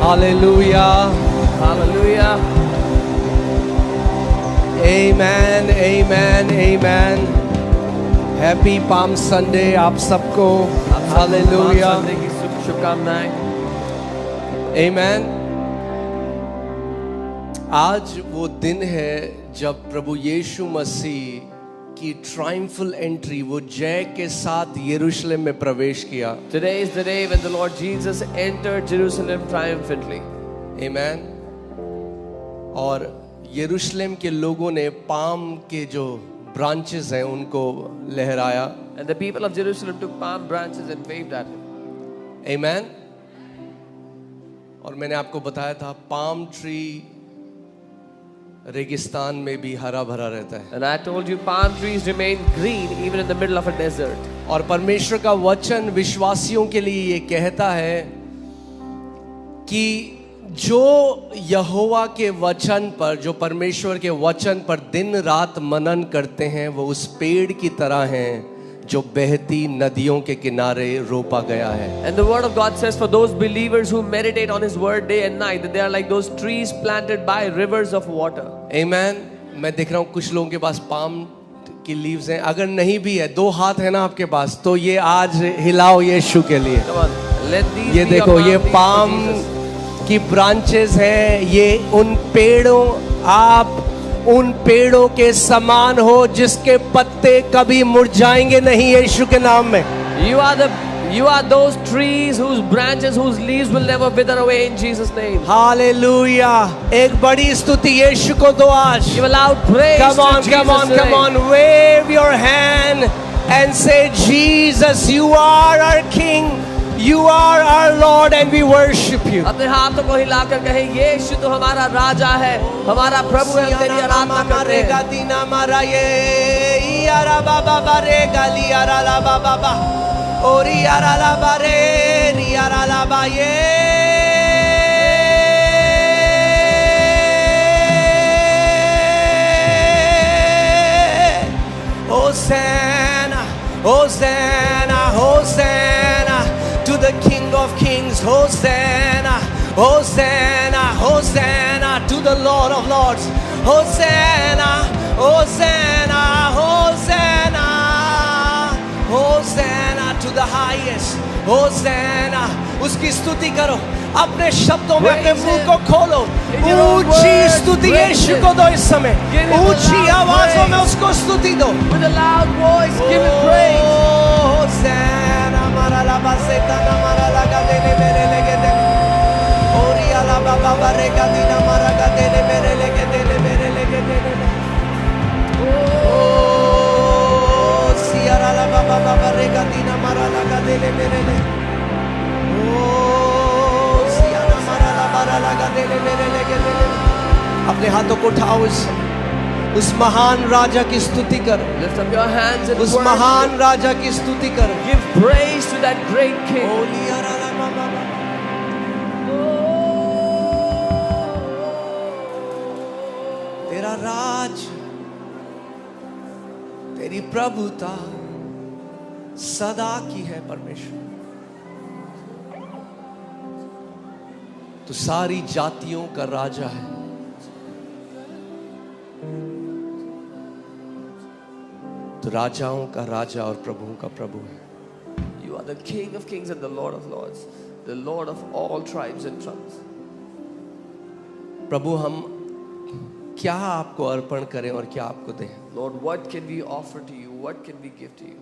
Hallelujah. Hallelujah. Amen. Amen. Amen. Happy Palm Sunday आप सबको. Hallelujah. Sunday की शुभकामनाएं. Amen. आज वो दिन है जब प्रभु यीशु मसीह की ट्रायम्फल एंट्री, वो जय के साथ यरूशलेम में प्रवेश किया. Today is the day when the Lord Jesus entered Jerusalem triumphantly. Amen. और यरूशलेम के लोगों ने पाम के जो ब्रांचेस हैं उनको लहराया. And the people of Jerusalem took palm branches and waved at him. Amen. और मैंने आपको बताया था पाम ट्री रेगिस्तान में भी हरा भरा रहता है. And I told you palm trees remain green even in the middle of a desert. और परमेश्वर का वचन विश्वासियों के लिए ये कहता है कि जो यहोवा के वचन पर, जो परमेश्वर के वचन पर दिन रात मनन करते हैं, वो उस पेड़ की तरह हैं जो बहती नदियों के किनारे रोपा गया है. And the word of God says for those believers who meditate on his word day and night that they are like those trees planted by rivers of water. Amen. मैं देख रहा हूँ कुछ लोगों के पास पाम की लीव्स हैं. अगर नहीं भी है, 2 हाथ है ना आपके पास, तो ये आज हिलाओ यीशु के लिए. Come on, let these ये be your देखो, palm ये leaves for पाम Jesus. की ब्रांचेस हैं. ये उन पेड़ों, आप उन पेड़ों के समान हो जिसके पत्ते कभी मुरझाएंगे नहीं यीशु के नाम में. You are those trees whose branches, whose leaves will never wither away in Jesus' name. Hallelujah. एक बड़ी स्तुति यीशु को दो आज. Give a loud praise Come on, to come Jesus' on, come name. on. Wave your hand and say, Jesus, you are our King. You are our Lord and we worship you. अपने हाथों को हिलाकर कहे, यीशु तो हमारा राजा है, हमारा प्रभु है, हम तेरी आराधना करते हैं. Hosanna, Hosanna, Hosanna to the King of Kings. Hosanna, Hosanna, Hosanna to the Lord of Lords. Hosanna, Hosanna, Hosanna, Hosanna to the highest. Hosanna. उसकी स्तुति करो अपने शब्दों में, अपने मुंह को खोलो. ऊंची स्तुति यीशु को दो इस समय. ऊंची आवाजों में उसको स्तुति दो. With a loud voice, give him praise. Hosanna, mara la baseta na mara la gadele mere legede. Oria la baba barega dina mara gadele mere legede mere legede. Oh, siara la baba barega dina mara la gadele mere legede. अपने हाथों को उठाओ, उस महान राजा की स्तुति करो. Lift up your hands and उस worship. महान राजा की स्तुति करो. Give praise to that great King. तेरा राज, तेरी प्रभुता सदा की है परमेश्वर. तो सारी जातियों का राजा है. तो राजाओं का राजा और प्रभुओं का प्रभु है. You are the King of kings and the Lord of lords, the Lord of all tribes and tongues. प्रभु, हम क्या आपको अर्पण करें और क्या आपको दें? Lord, what can we offer to you? What can we give to you?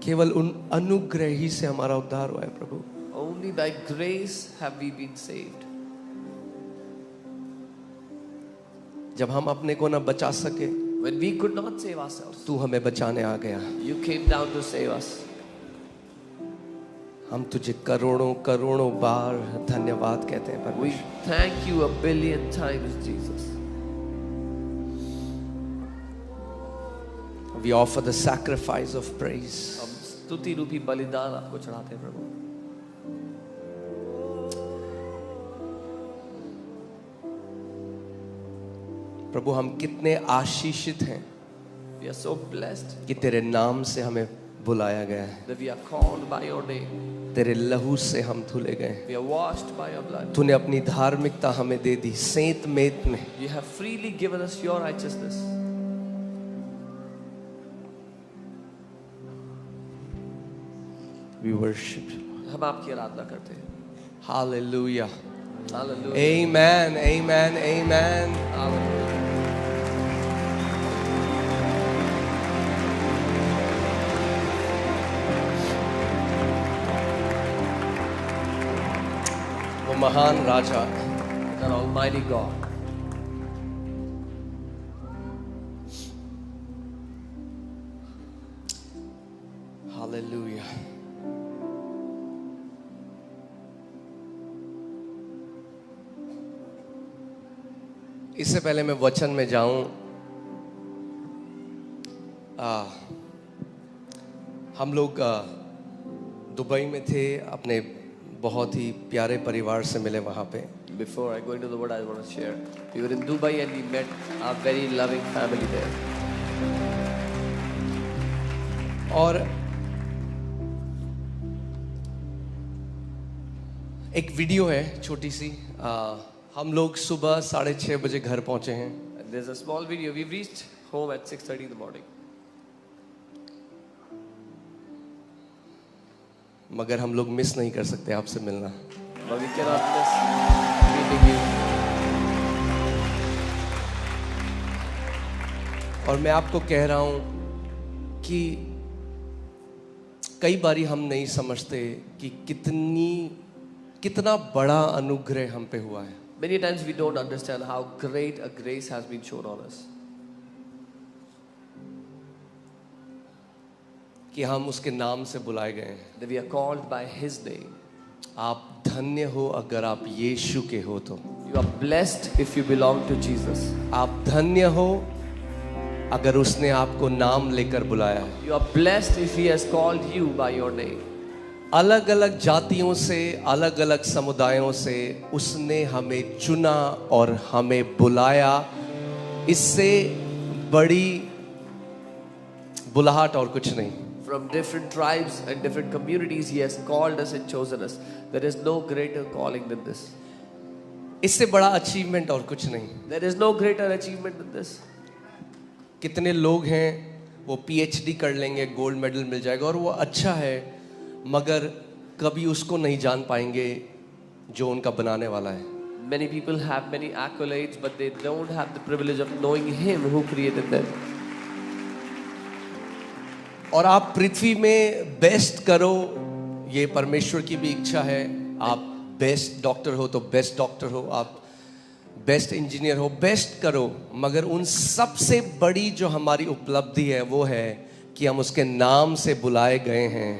केवल उन अनुग्रह ही से हमारा उद्धार हुआ है प्रभु. Only by grace have we been saved. जब हम अपने को न बचा सके, When we could not save ourselves, तू हमें बचाने आ गया. you came down to save us. हम तुझे करोड़ों करोड़ों बार धन्यवाद कहते हैं We परमेश्वर. thank you a billion times, Jesus. We offer the sacrifice of praise. हम स्तुति रूपी बलिदान आपको चढ़ाते हैं प्रभु. प्रभु, हम कितने आशीषित हैं We are so blessed कि तेरे नाम से हमें बुलाया गया है. that we are called by your name. तेरे लहू से हम धुले गए। We are washed by your blood. तूने अपनी धार्मिकता हमें दे दी सेंत मेत में। You have freely given us your righteousness. We worship you. हम आपकी आराधना करते हैं। Hallelujah. Hallelujah. Amen. Amen. Amen. Hallelujah. वो महान राजा, Our Almighty God. Hallelujah. इससे पहले मैं वचन में जाऊं, हम लोग दुबई में थे, अपने बहुत ही प्यारे परिवार से मिले वहाँ पे। Before I go into the word, I want to share. We were in Dubai and we met a very loving family there. और एक वीडियो है छोटी सी, हम लोग सुबह 6:30 बजे घर पहुंचे हैं। And there's a small video. We've reached home at 6:30 in the morning. मगर हम लोग मिस नहीं कर सकते आपसे मिलना। But we cannot miss meeting you. और मैं आपको कह रहा हूं कि कई बारी हम नहीं समझते कि कितना बड़ा अनुग्रह हम पे हुआ है। Many times we don't understand how great a grace has been shown on us. कि हम उसके नाम से बुलाए गए हैं। That we are called by His name. आप धन्य हो अगर आप यीशु के हो तो। You are blessed if you belong to Jesus. आप धन्य हो अगर उसने आपको नाम लेकर बुलाया है। You are blessed if He has called you by your name. अलग अलग जातियों से, अलग अलग समुदायों से उसने हमें चुना और हमें बुलाया। इससे बड़ी बुलाहट और कुछ नहीं। From different tribes and different communities, He has called us and chosen us. There is no greater calling than this. इससे बड़ा अचीवमेंट और कुछ नहीं। There is no greater achievement than this. कितने लोग हैं वो PhD कर लेंगे, गोल्ड मेडल मिल जाएगा और वो अच्छा है, मगर कभी उसको नहीं जान पाएंगे जो उनका बनाने वाला है। Many people have many accolades, but they don't have the privilege of knowing Him who created them. और आप पृथ्वी में बेस्ट करो, ये परमेश्वर की भी इच्छा है। आप बेस्ट डॉक्टर हो तो बेस्ट डॉक्टर हो, आप बेस्ट इंजीनियर हो, बेस्ट करो, मगर उन सबसे बड़ी जो हमारी उपलब्धि है वो है कि हम उसके नाम से बुलाए गए हैं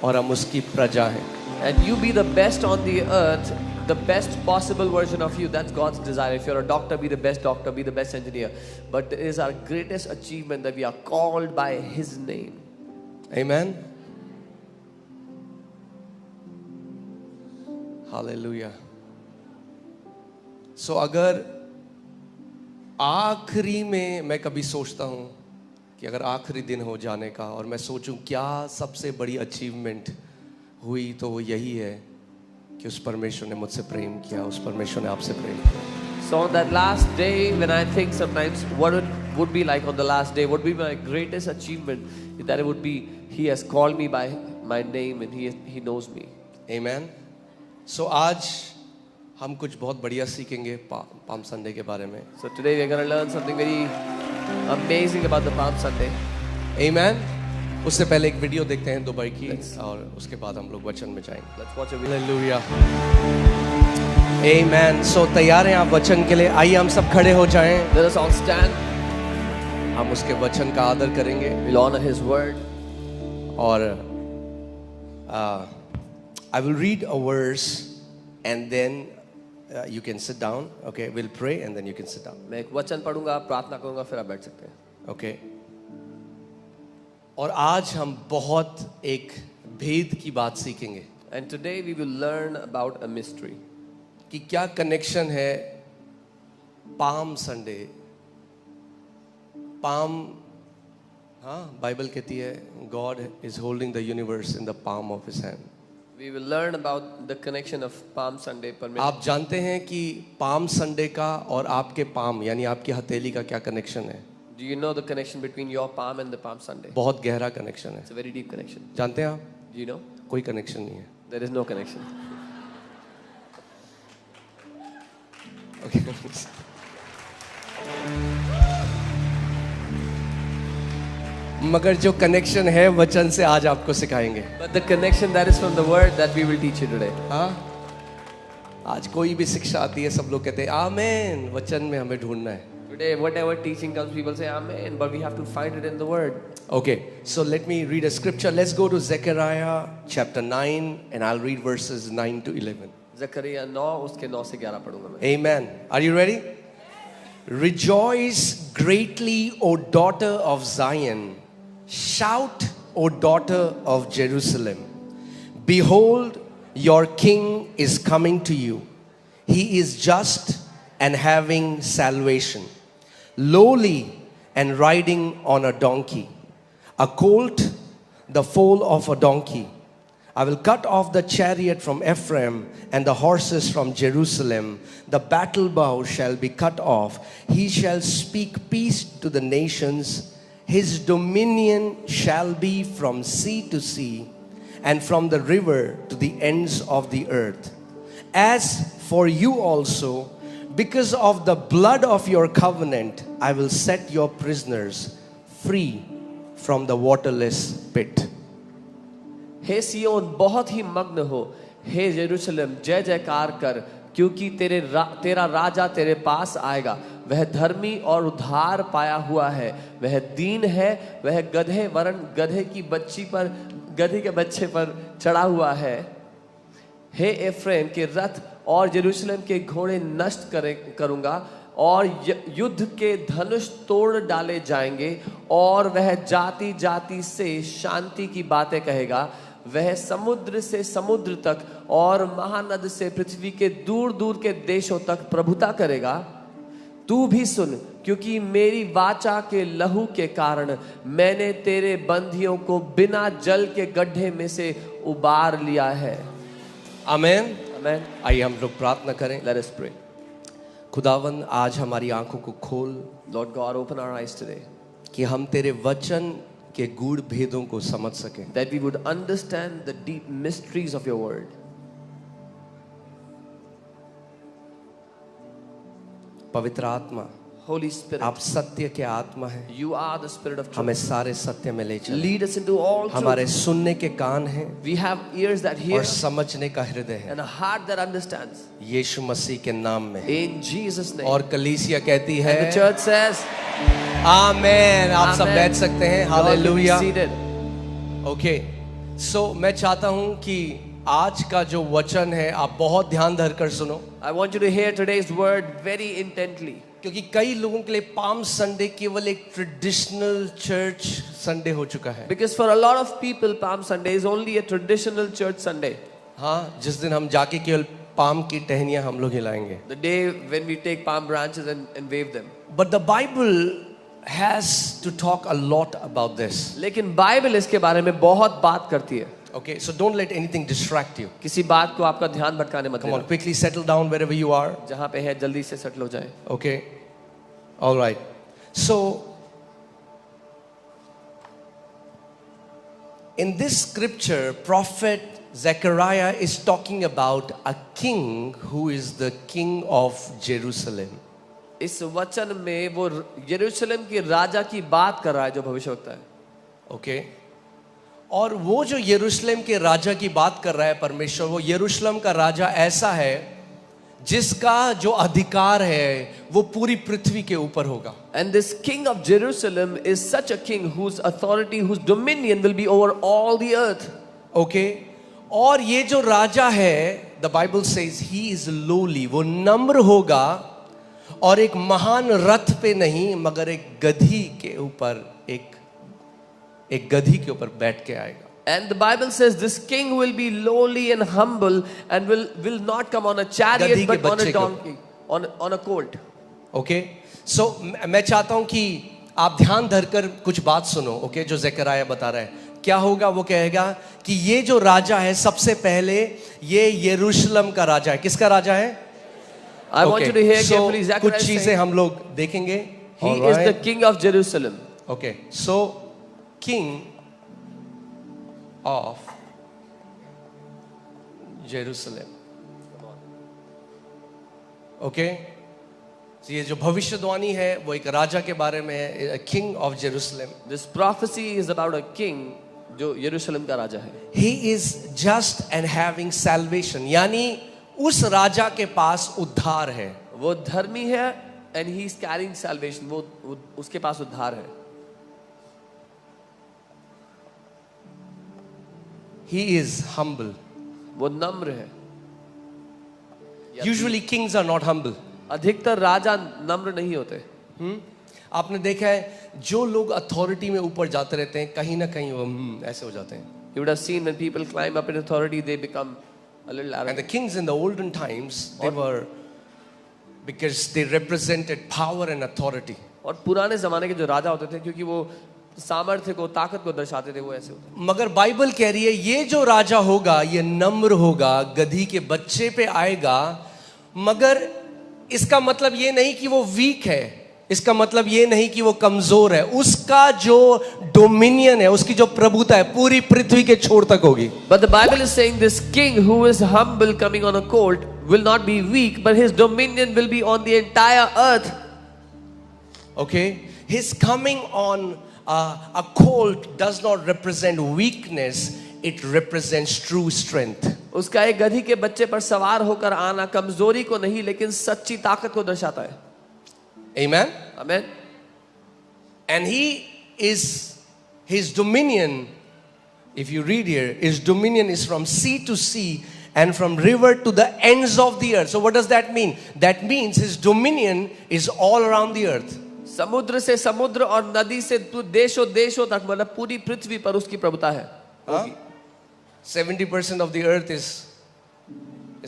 और हम उसकी प्रजा हैं। And you be the best on the earth, the best possible version of you. That's God's desire. If you're a doctor, be the best doctor, be the best engineer. But it is our greatest achievement that we are called by His name. Amen. Hallelujah. So अगर आखिरी में मैं कभी सोचता हूँ कि अगर आखिरी दिन हो जाने का और मैं सोचूं क्या सबसे बड़ी अचीवमेंट हुई, तो वो यही है कि उस परमेश्वर ने मुझसे प्रेम किया, उस परमेश्वर ने आपसे प्रेम किया। So on that last day, when I think sometimes what it would be like on the last day, what would be my greatest achievement, that it would be He has called me by my name and He knows me. Amen. So आज हम कुछ बहुत बढ़िया सीखेंगे palm Sunday के बारे में। So today we are going to learn something very amazing about the Palm Sunday. Amen. उससे पहले एक वीडियो देखते हैं दुबई की और उसके बाद हम लोग वचन में जाएंगे। Let's watch a video. Hallelujah. Amen. So तैयार हैं आप वचन के लिए? आइए हम सब खड़े हो जाएं। Let us all stand. हम उसके वचन का आदर करेंगे We'll honor His word. और I will read a verse and then you can sit down. Okay, we'll pray and then you can sit down. मैं एक वचन पढ़ूंगा, प्रार्थना करूंगा, फिर आप बैठ सकते हैं। Okay. और आज हम बहुत एक भेद की बात सीखेंगे And today we will learn about a mystery. कि क्या कनेक्शन है पाम संडे। पाम, हाँ, बाइबल कहती है God is holding the universe in the palm of His hand. We will learn about the connection of Palm Sunday. आप जानते हैं कि पाम संडे का और आपके पाम यानी आपकी हथेली का क्या कनेक्शन है? Do you know the connection between your palm and the Palm Sunday? बहुत गहरा कनेक्शन है. It's a very deep connection. जानते हैं आप? Do you know? कोई कनेक्शन नहीं है. There is no connection. Okay. मगर जो कनेक्शन है वचन से आज आपको सिखाएंगे. But the connection that is from the word that we will teach you today. हाँ, आज कोई भी शिक्षा आती है सब लोग कहते हैं आमेन, वचन में हमें ढूंढना है. Today, whatever teaching comes, people say Amen, but we have to find it in the word. Okay, so let me read a scripture. Let's go to Zechariah chapter 9 and I'll read verses 9 to 11. Zechariah 9 उसके 9 से 11 पढ़ूंगा मैं. Amen. Are you ready? Rejoice greatly, O daughter of Zion. Shout, O daughter of Jerusalem. Behold, your king is coming to you. He is just and having salvation, lowly and riding on a donkey, a colt, the foal of a donkey. I will cut off the chariot from Ephraim and the horses from Jerusalem. The battle bow shall be cut off. He shall speak peace to the nations. His dominion shall be from sea to sea and from the river to the ends of the earth. As for you also, because of the blood of your covenant, I will set your prisoners free from the waterless pit. हे सियोन बहुत ही मग्न हो, हे यरूशलेम जय जयकार कर, क्योंकि तेरा राजा तेरे पास आएगा. वह धर्मी और उद्धार पाया हुआ है, वह दीन है, वह गधे वरन गधे के बच्चे पर चढ़ा हुआ है. हे एफ्रेम के रथ और यरूशलेम के घोड़े नष्ट करूंगा और युद्ध के धनुष तोड़ डाले जाएंगे और वह जाति जाति से शांति की बातें कहेगा. वह समुद्र से समुद्र तक और महानद से पृथ्वी के दूर दूर के देशों तक प्रभुता करेगा. तू भी सुन, क्योंकि मेरी वाचा के लहू के कारण मैंने तेरे बंदियों को बिना जल के गड्ढे में से उबार लिया है. आमेन. आमेन. आइए हम लोग प्रार्थना करें. Let us pray. खुदावन आज हमारी आंखों को खोल. Lord God, open our eyes today. कि हम तेरे वचन के गूढ़ भेदों को समझ सकें. That we would understand the deep mysteries of your word. पवित्र आत्मा, Holy Spirit, आप सत्य के आत्मा हैं. you are the spirit of truth. हमें सारे सत्य में ले चलो. Lead us into all truth. हमारे सुनने के कान हैं We have ears that hear और समझने का हृदय है. and a heart that understands. यीशु मसीह के नाम में. In Jesus' name. और कलीसिया कहती है And the church says, आमेन. आप सब Amen. बैठ सकते हैं. God will be hallelujah. seated. Okay, so मैं चाहता हूं कि आज का जो वचन है आप बहुत ध्यान धरकर सुनो. I want you to hear today's word very intently. क्योंकि कई लोगों के लिए पाम संडे केवल एक ट्रेडिशनल चर्च संडे हो चुका है. Because for a lot of people, Palm Sunday is only a traditional church Sunday. हाँ, जिस दिन हम जाके केवल पाम की टहनियां हम लोग हिलाएंगे. The day when we take palm branches and wave them. But the Bible has to talk a lot about this. लेकिन बाइबल इसके बारे में बहुत बात करती है. Okay, so don't let anything distract you. किसी बात को आपका ध्यान भटकाने मत Come on, देना. quickly settle down wherever you are. जहाँ पे है जल्दी से सेटल हो जाए. Okay, all right. So in this scripture, prophet Zechariah is talking about a king who is the king of Jerusalem. इस वचन में वो यरूशलेम के राजा की बात कर रहा है जो भविष्यवक्ता है. Okay, और वो जो यरूशलेम के राजा की बात कर रहा है परमेश्वर, वो यरूशलेम का राजा ऐसा है जिसका जो अधिकार है वो पूरी पृथ्वी के ऊपर होगा. And this king of Jerusalem is such a king whose authority, whose dominion will be over all the earth. Okay, और ये जो राजा है, the Bible says he is lowly, वो नम्र होगा और एक महान रथ पे नहीं मगर एक गधी के ऊपर एक गधी के ऊपर बैठ के आएगा. And the Bible says this king will be lowly and humble and will not come on a chariot but on a donkey, on a colt. Okay, so मैं चाहता हूं कि आप ध्यान धरकर कुछ बात सुनो. Okay, जो ज़करयाह बता रहा है क्या होगा? वो कहेगा कि ये जो राजा है सबसे पहले ये यरूशलेम का राजा है. किसका राजा है? I want you to hear so, carefully. Zechariah कुछ is चीजें saying हम लोग देखेंगे. he is the king of Jerusalem. Okay, so king of Jerusalem. Okay, so ये जो भविष्यवाणी है वो एक राजा के बारे में है, king of Jerusalem. This prophecy is about a king जो यरूशलेम का राजा है. He is just and having salvation. यानी उस राजा के पास उद्धार है. वो धर्मी है and he is carrying salvation. वो उसके पास उद्धार है. He is humble. वो नम्र है. Usually kings are not humble. अधिकतर राजा नम्र नहीं होते. आपने देखा है जो लोग अथॉरिटी में ऊपर जाते रहते हैं कहीं ना कहीं वो ऐसे हो जाते हैं. You would have seen when people climb up in authority, they become a little And the arrogant. kings in the olden times, they were, because they represented power and authority. और पुराने जमाने के जो राजा होते थे क्योंकि वो सामर्थ्य को ताकत को दर्शाते थे वो ऐसे होते. मगर बाइबल कह रही है ये जो राजा होगा ये नम्र होगा, गधी के बच्चे पे आएगा. मगर इसका मतलब ये नहीं कि वो वीक है, इसका मतलब ये नहीं कि वो कमजोर है. उसका जो डोमिनियन है, उसकी जो प्रभुता है पूरी पृथ्वी के छोर तक होगी. But the Bible is saying this king who is humble coming on a colt will not be weak, but his dominion will be on the entire earth. Okay, his coming on a colt does not represent weakness, it represents true strength. उसका एक गधी के बच्चे पर सवार होकर आना कमजोरी को नहीं लेकिन सच्ची ताकत को दर्शाता है. Amen. Amen. And his dominion, if you read here, his dominion is from sea to sea and from river to the ends of the earth. So what does that mean? That means his dominion is all around the earth. समुद्र से समुद्र और नदी से देशों देशों तक मतलब पूरी पृथ्वी पर उसकी प्रभुता है. 70% of the earth is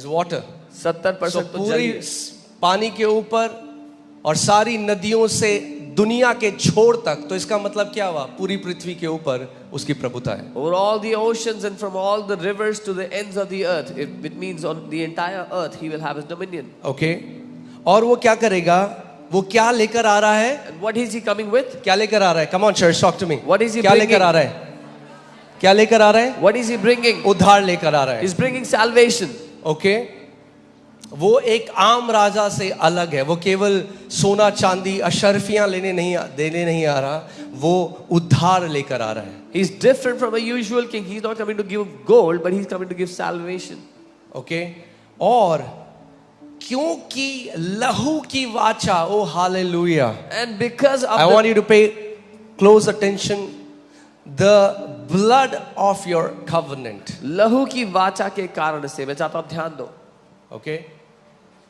water. 70% So तो पूरी जल है. पानी के ऊपर और सारी नदियों से दुनिया के छोर तक. तो इसका मतलब क्या हुआ? पूरी पृथ्वी के ऊपर उसकी प्रभुता है. Over all the oceans and from all the rivers to the ends of the earth, it means on the entire earth he will have his dominion. Okay, और वो क्या करेगा? वो क्या लेकर आ रहा है? And what is he coming with? क्या लेकर आ रहा है? Come on church, talk to me. What is he क्या bringing? लेकर आ रहा है? क्या लेकर आ रहा है? What is he bringing? उद्धार लेकर आ रहा है. He's bringing salvation. Okay, वो एक आम राजा से अलग है. वो केवल सोना चांदी अशर्फियां देने नहीं आ रहा. वो उद्धार लेकर आ रहा है. He's different from a usual king. He's not coming to give gold, but he's coming to give salvation. Okay, और क्योंकि लहू की वाचा, oh hallelujah. And because of I want you to pay close attention. The blood of your covenant. लहू की वाचा के कारण से मैं चाहता हूं ध्यान दो. Okay,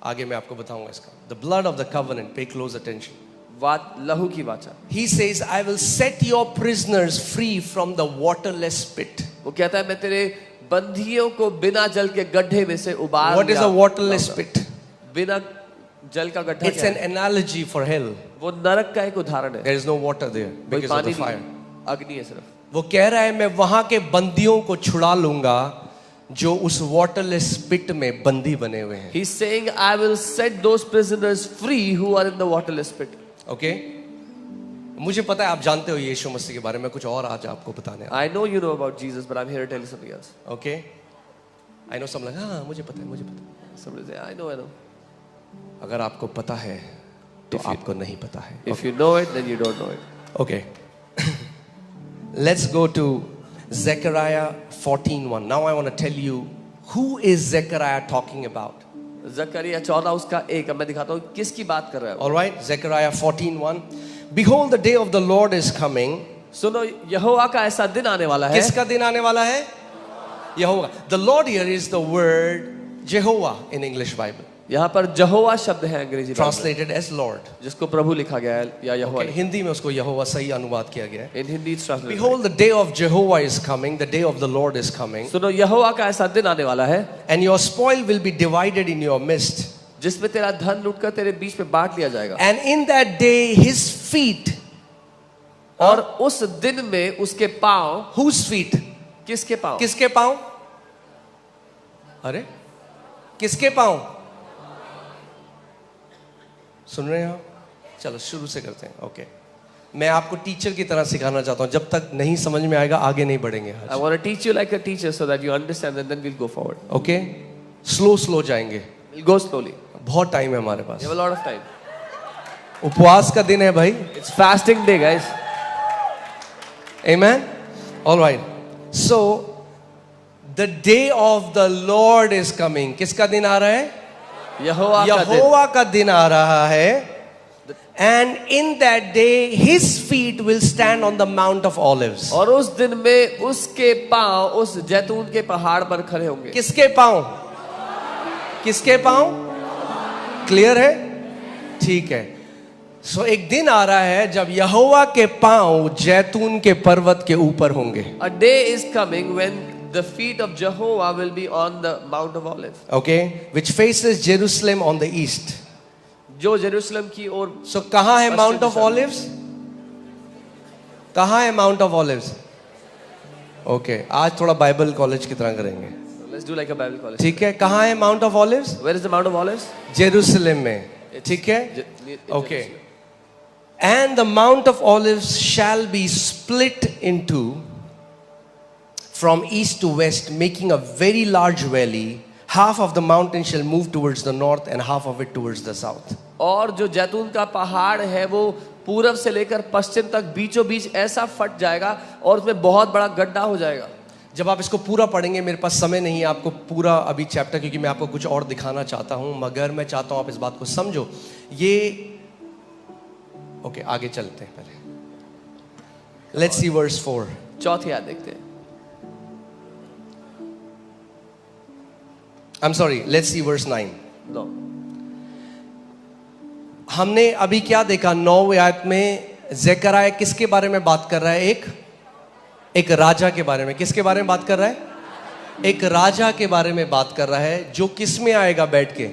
आगे मैं आपको बताऊंगा इसका. The blood of the covenant, pay close attention. लहू की वाचा. He says, I will set your prisoners free from the waterless pit. वो कहता है मैं तेरे बंदियों को बिना जल के गड्ढे में से उबार. What is a waterless pit? बिना जल का गड्ढा. It's an analogy for hell. वो नरक का एक उदाहरण है. There is no water there because of the fire. अग्नि है सिर्फ. वो कह रहा है मैं वहां के बंदियों को छुड़ा लूंगा जो उस वाटरलेस पिट में बंदी बने हुए हैं. He's saying I will set those prisoners free who are in the waterless pit. Okay, मुझे पता है आप जानते हो यीशु मसीह के बारे में. कुछ और आज आपको बताने. I know you know about Jesus, but I'm here to tell you something else. Okay, I know some like हाँ मुझे पता है. Somebody say I know. अगर आपको पता है तो आपको नहीं पता है. If you know it, then you don't know it. Okay. Let's go to Zechariah 14:1. Now I want to tell you who is Zechariah talking about. Zakaria 14 उसका 1. अब मैं दिखाता हूँ किसकी बात कर रहा है. All right, Zechariah 14:1. Behold, the day of the Lord is coming. सुनो यहोवा का ऐसा दिन आने वाला है. किसका दिन आने वाला है? यहोवा. The Lord here is the word Jehovah in English Bible. यहाँ पर यहोवा शब्द है अंग्रेजी. Translated as Lord. जिसको प्रभु लिखा गया है या यहोवा. Okay, हिंदी में उसको यहोवा सही अनुवाद किया गया है. In Hindi it's translated. Behold, the day of Jehovah is coming. The day of the Lord is coming. सुनो यहोवा का ऐसा दिन आने वाला है. And your spoil will be divided in your midst. जिसमें तेरा धन लूटकर तेरे बीच में बांट लिया जाएगा. And in that day his feet और उस दिन में उसके पांव, whose feet? किसके पांव? किसके पांव? अरे किसके पांव? सुन रहे हैं आप? चलो शुरू से करते हैं. ओके, मैं आपको टीचर की तरह सिखाना चाहता हूं. जब तक नहीं समझ में आएगा आगे नहीं बढ़ेंगे. I want to teach you like a teacher so that you understand and then we'll go forward. Okay, slow जाएंगे. We'll go slowly. बहुत टाइम है हमारे पास. We have a lot of time. उपवास का दिन है भाई. It's fasting day, guys. Amen. All right. So the day of the Lord is coming. किसका दिन आ रहा है? यहोवा का दिन आ रहा है. And in that day his feet will stand on the Mount of Olives. और उस दिन में उसके पांव उस जैतून के पहाड़ पर खड़े होंगे. किसके पांव? किसके पांव? क्लियर है? ठीक है. सो एक दिन आ रहा है जब यहोवा के पांव जैतून के पर्वत के ऊपर होंगे. A day is coming when the feet of Jehovah will be on the Mount of Olives. Okay, which faces Jerusalem on the east. जो जेरूशलेम की ओर. So कहाँ है Mount of Olives? कहाँ है Mount of Olives? Okay, आज थोड़ा Bible college की तरह करेंगे. Let's do like a Bible college. ठीक है. कहाँ है Mount of Olives? Where is the Mount of Olives? Jerusalem में. ठीक है. Okay. And the Mount of Olives shall be split into from east to west, making a very large valley. Half of the mountain shall move towards the north and half of it towards the south. और जो जैतून का पहाड़ है वो पूरब से लेकर पश्चिम तक बीचों बीच ऐसा फट जाएगा और उसमें बहुत बड़ा गड्ढा हो जाएगा. जब आप इसको पूरा पढ़ेंगे, मेरे पास समय नहीं है आपको पूरा अभी चैप्टर, क्योंकि मैं आपको कुछ और दिखाना चाहता हूं, मगर मैं चाहता हूं आप इस बात को समझो. ये ओके, आगे चलते हैं. पहले लेट्स सी वर्स 4. चौथी आयत देखते हैं. I'm sorry, let's see verse 9. No. हमने अभी क्या देखा? 9वीं आयत में ज़करयाह किसके बारे में बात कर रहा है? एक राजा के बारे में. किसके बारे में बात कर रहा है? एक राजा के बारे में बात कर रहा है जो किस में आएगा? बैठ के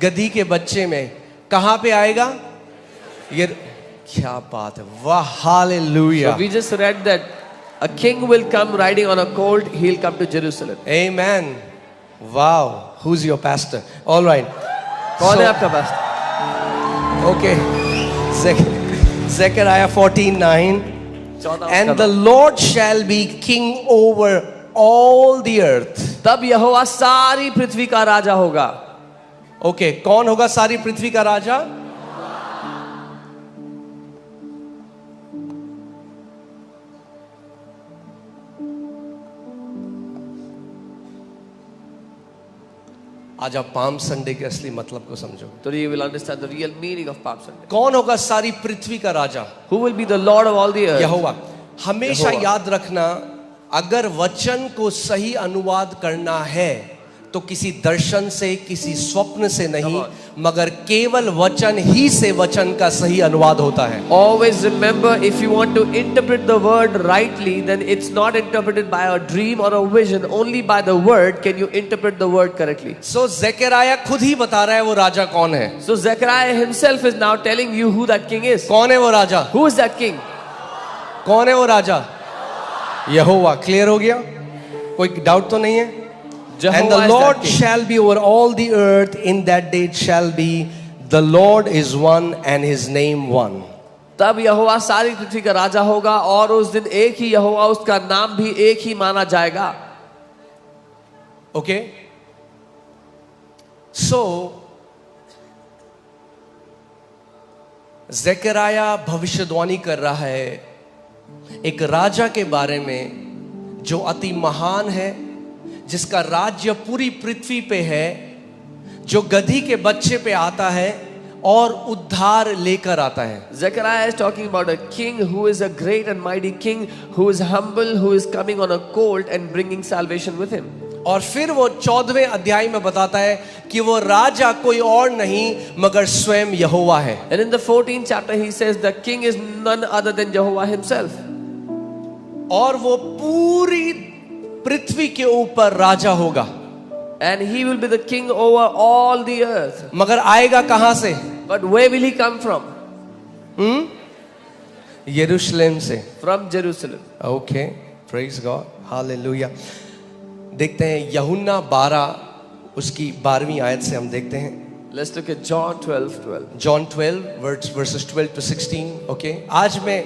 गधी के बच्चे में. कहां पे आएगा? ये क्या बात है. वाह, hallelujah. So we just read that a king will come riding on a colt. He'll come to Jerusalem. Amen. Wow. Who's your pastor? All right. कौन है आपका पास? Okay. Zechariah 14:9. And the Lord shall be king over all the earth. तब यहोवा सारी पृथ्वी का राजा होगा. Okay, कौन होगा सारी पृथ्वी का राजा? आज आप पाम संडे के असली मतलब को समझोगे. Today you will understand the real meaning of Palm Sunday. कौन होगा सारी पृथ्वी का राजा? Who will be the Lord of all the earth? यहोवा. हमेशा याद रखना, अगर वचन को सही अनुवाद करना है तो किसी दर्शन से, किसी स्वप्न से नहीं, मगर केवल वचन ही से वचन का सही अनुवाद होता है. Always remember, if you want to interpret the word rightly, then it's not interpreted by a dream or a vision. Only by the word can you interpret the word correctly. So ज़करयाह खुद ही बता रहा है वो राजा कौन है. So Zechariah himself is now telling you who that king is. कौन है वो राजा? Who is that king? कौन है वो राजा? यहोवा. क्लियर हो गया? कोई डाउट तो नहीं है? And the Lord shall be over all the earth. In that day it shall be, the Lord is one and his name one. तब यहोवा सारी पृथ्वी का राजा होगा और उस दिन एक ही यहोवा, उसका नाम भी एक ही माना जाएगा. Okay? So ज़करयाह भविष्यवाणी कर रहा है एक राजा के बारे में जो अति महान है, जिसका राज्य पूरी पृथ्वी पे है, जो गधी के बच्चे पे आता है और उद्धार लेकर आता है. Zechariah is talking about a king who is a great and mighty king, who is humble, who is coming on a colt and bringing salvation with him. और फिर वो 14वें अध्याय में बताता है कि वो राजा कोई और नहीं मगर स्वयं यहोवा है. And in the 14th chapter he says the king is none other than Jehovah himself. और वो पूरी पृथ्वी के ऊपर राजा होगा. And he will be the king over all the earth. मगर आएगा कहां से? But where will he come from? यरूशलेम से. from Jerusalem. Okay, praise God, hallelujah. देखते हैं यूहन्ना 12 उसकी 12वीं आयत से हम देखते हैं. Let's look at John 12:12. John 12 verses 12 to 16. Okay, आज मैं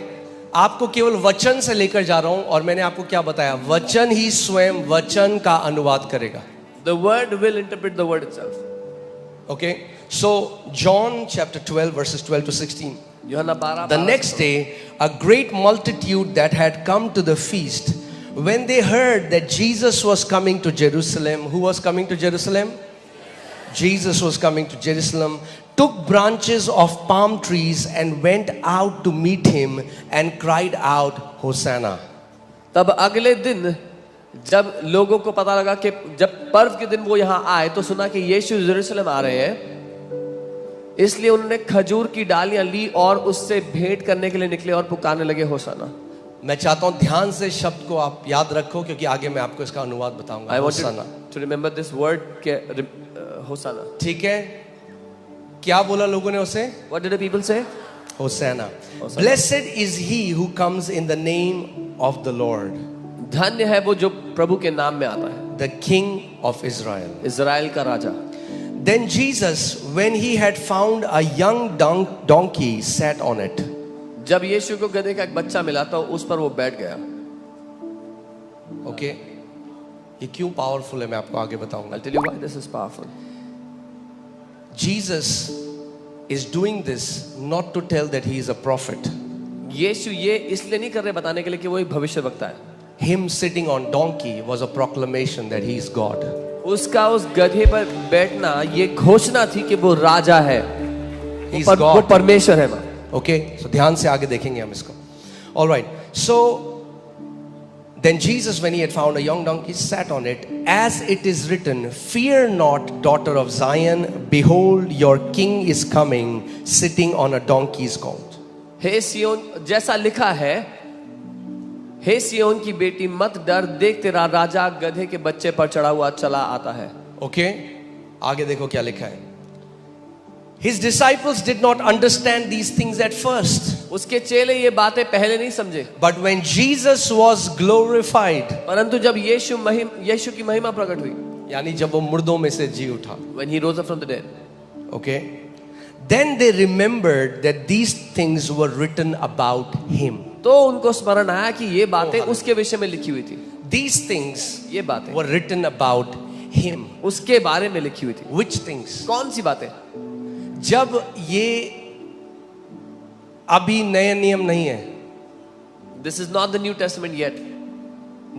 आपको केवल वचन से लेकर जा रहा हूं और मैंने आपको क्या बताया, वचन ही स्वयं वचन का अनुवाद करेगा. The word will interpret the word itself. Okay, so John chapter 12 verses 12 to 16. यूहन्ना 12. The next day, a great multitude that had come to the feast, when they heard that Jesus was coming to Jerusalem, who was coming to Jerusalem? Jesus was coming to Jerusalem, took branches of palm trees and went out to meet him and cried out, Hosanna. तब अगले दिन जब लोगों को पता लगा कि जब पर्व के दिन वो यहाँ आए तो सुना कि यीशु यरूशलेम आ रहे हैं, इसलिए उन्होंने खजूर की डालियां ली और उससे भेंट करने के लिए निकले और पुकारने लगे होसाना. मैं चाहता हूं ध्यान से शब्द को आप याद रखो क्योंकि आगे मैं आपको इसका अनुवाद बताऊंगा. I want होसाना, you to remember this word होसाना. ठीक है? क्या बोला लोगों ने उसे? What did the people say? Hosanna. Hosanna. Blessed is he who comes in the name of the Lord, धन्य है वो जो प्रभु के नाम में आता है, the King of Israel. Israel का राजा. Then Jesus, when he had found a young donkey, sat on it. जब यीशु को गधे का एक बच्चा मिला तो उस पर वो बैठ गया. ओके, ये क्यों पावरफुल है मैं आपको आगे बताऊंगा. I'll tell you why this is powerful. Jesus is doing this not to tell that he is a prophet. यीशु ये इसलिए नहीं कर रहे बताने के लिए कि वो एक भविष्यवक्ता है. Him sitting on donkey was a proclamation that he is God. उसका उस गधे पर बैठना ये घोषणा थी कि वो राजा है, He is वो God. परमेश्वर है. Okay, so ध्यान से आगे देखेंगे हम इसको. All right, so then Jesus, when he had found a young donkey, sat on it, as it is written, "Fear not, daughter of Zion, behold, your king is coming, sitting on a donkey's colt." हे सियोन, जैसा लिखा है, हे सियोन की बेटी मत डर, देख तेरा राजा गधे के बच्चे पर चढ़ा हुआ चला आता है. Okay, आगे देखो क्या लिखा है. His disciples did not understand these things at first. उसके चेले ये बातें पहले नहीं समझे. But when Jesus was glorified, परंतु जब यीशु की महिमा प्रकट हुई, यानी जब वो मुर्दों में से जी उठा, when he rose up from the dead, okay, then they remembered that these things were written about him. तो उनको स्मरण आया कि ये बातें उसके विषय में लिखी हुई थी. These things ये बातें were written about him. उसके बारे में लिखी हुई थी. Which things? कौन सी बातें? जब ये अभी नया नियम नहीं है, This is not the New Testament yet.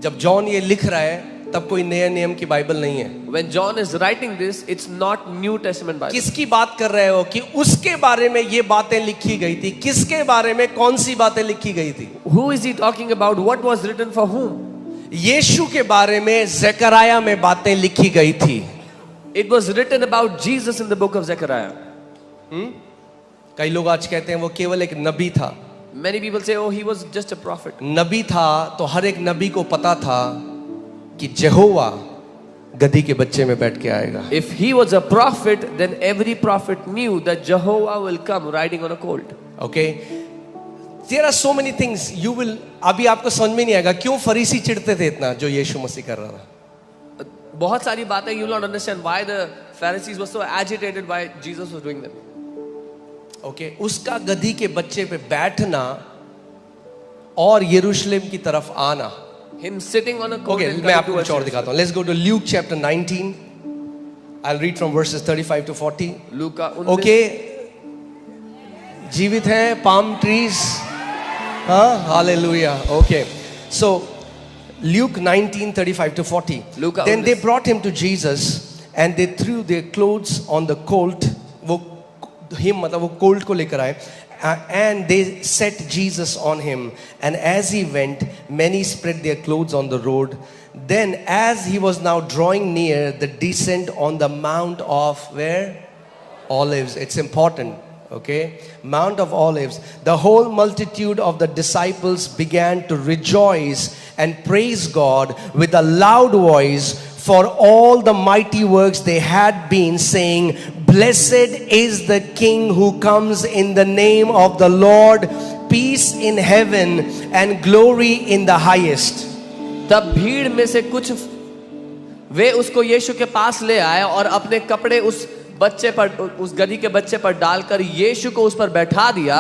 जब जॉन ये लिख रहा है तब कोई नया नियम की बाइबल नहीं है. When John is writing this, it's not New Testament Bible. किसकी बात कर रहे हो कि उसके बारे में ये बातें लिखी गई थी? किसके बारे में कौन सी बातें लिखी गई थी? Who is he talking about? What was written for whom? यीशु के बारे में ज़करिया में बातें लिखी गई थी. It was written about Jesus in the book of Zechariah. कई लोग आज कहते हैं वो केवल एक नबी था. Many people say, oh, he was just a prophet. नबी था तो हर एक नबी को पता था कि यहोवा गधी के बच्चे में बैठ के आएगा. If he was a prophet, then every prophet knew that Jehovah will come riding on a colt. Okay, there are so many things you will. अभी आपको समझ में नहीं आएगा क्यों फरीसी चिढ़ते थे इतना जो यीशु मसीह कर रहा था. बहुत सारी बातें you will not understand why the Pharisees were so agitated why Jesus was doing them. Okay, उसका गधी के बच्चे पे बैठना और यरूशलेम की तरफ आना. Him sitting on a colt. Okay, and मैं coming आपको कुछ towards और दिखाता हूँ. Let's go to Luke chapter 19. I'll read from verses 35 to 40. Luka 19. Okay, जीवित हैं palm trees. हाँ, hallelujah. Okay, so Luke 19:35 to 40. Luka Then they 19. brought him to Jesus and they threw their clothes on the colt. वो him मतलब वो colt को लेकर आए. And they set Jesus on him, and as he went, many spread their clothes on the road. Then as he was now drawing near the descent on the Mount of where? Olives. It's important. Okay, Mount of Olives. The whole multitude of the disciples began to rejoice and praise God with a loud voice for all the mighty works they had been saying, Blessed is the King who comes in the name of the Lord, peace in heaven and glory in the highest. तब भीड़ में से कुछ वे उसको यीशु के पास ले आए और अपने कपड़े उस बच्चे पर, उस गधी के बच्चे पर डालकर यीशु को उस पर बैठा दिया।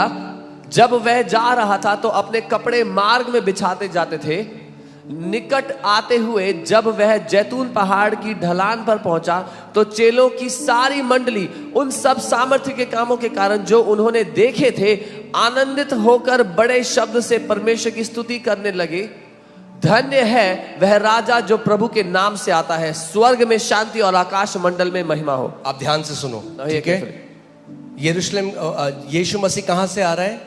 जब वह जा रहा था तो अपने कपड़े मार्ग में बिछाते जाते थे। निकट आते हुए जब वह जैतून पहाड़ की ढलान पर पहुंचा तो चेलों की सारी मंडली उन सब सामर्थ्य के कामों के कारण जो उन्होंने देखे थे आनंदित होकर बड़े शब्द से परमेश्वर की स्तुति करने लगे। धन्य है वह राजा जो प्रभु के नाम से आता है, स्वर्ग में शांति और आकाश मंडल में महिमा हो। आप ध्यान से सुनो, ठीक है? यरूशलेम, यीशु मसीह कहां से आ रहा है?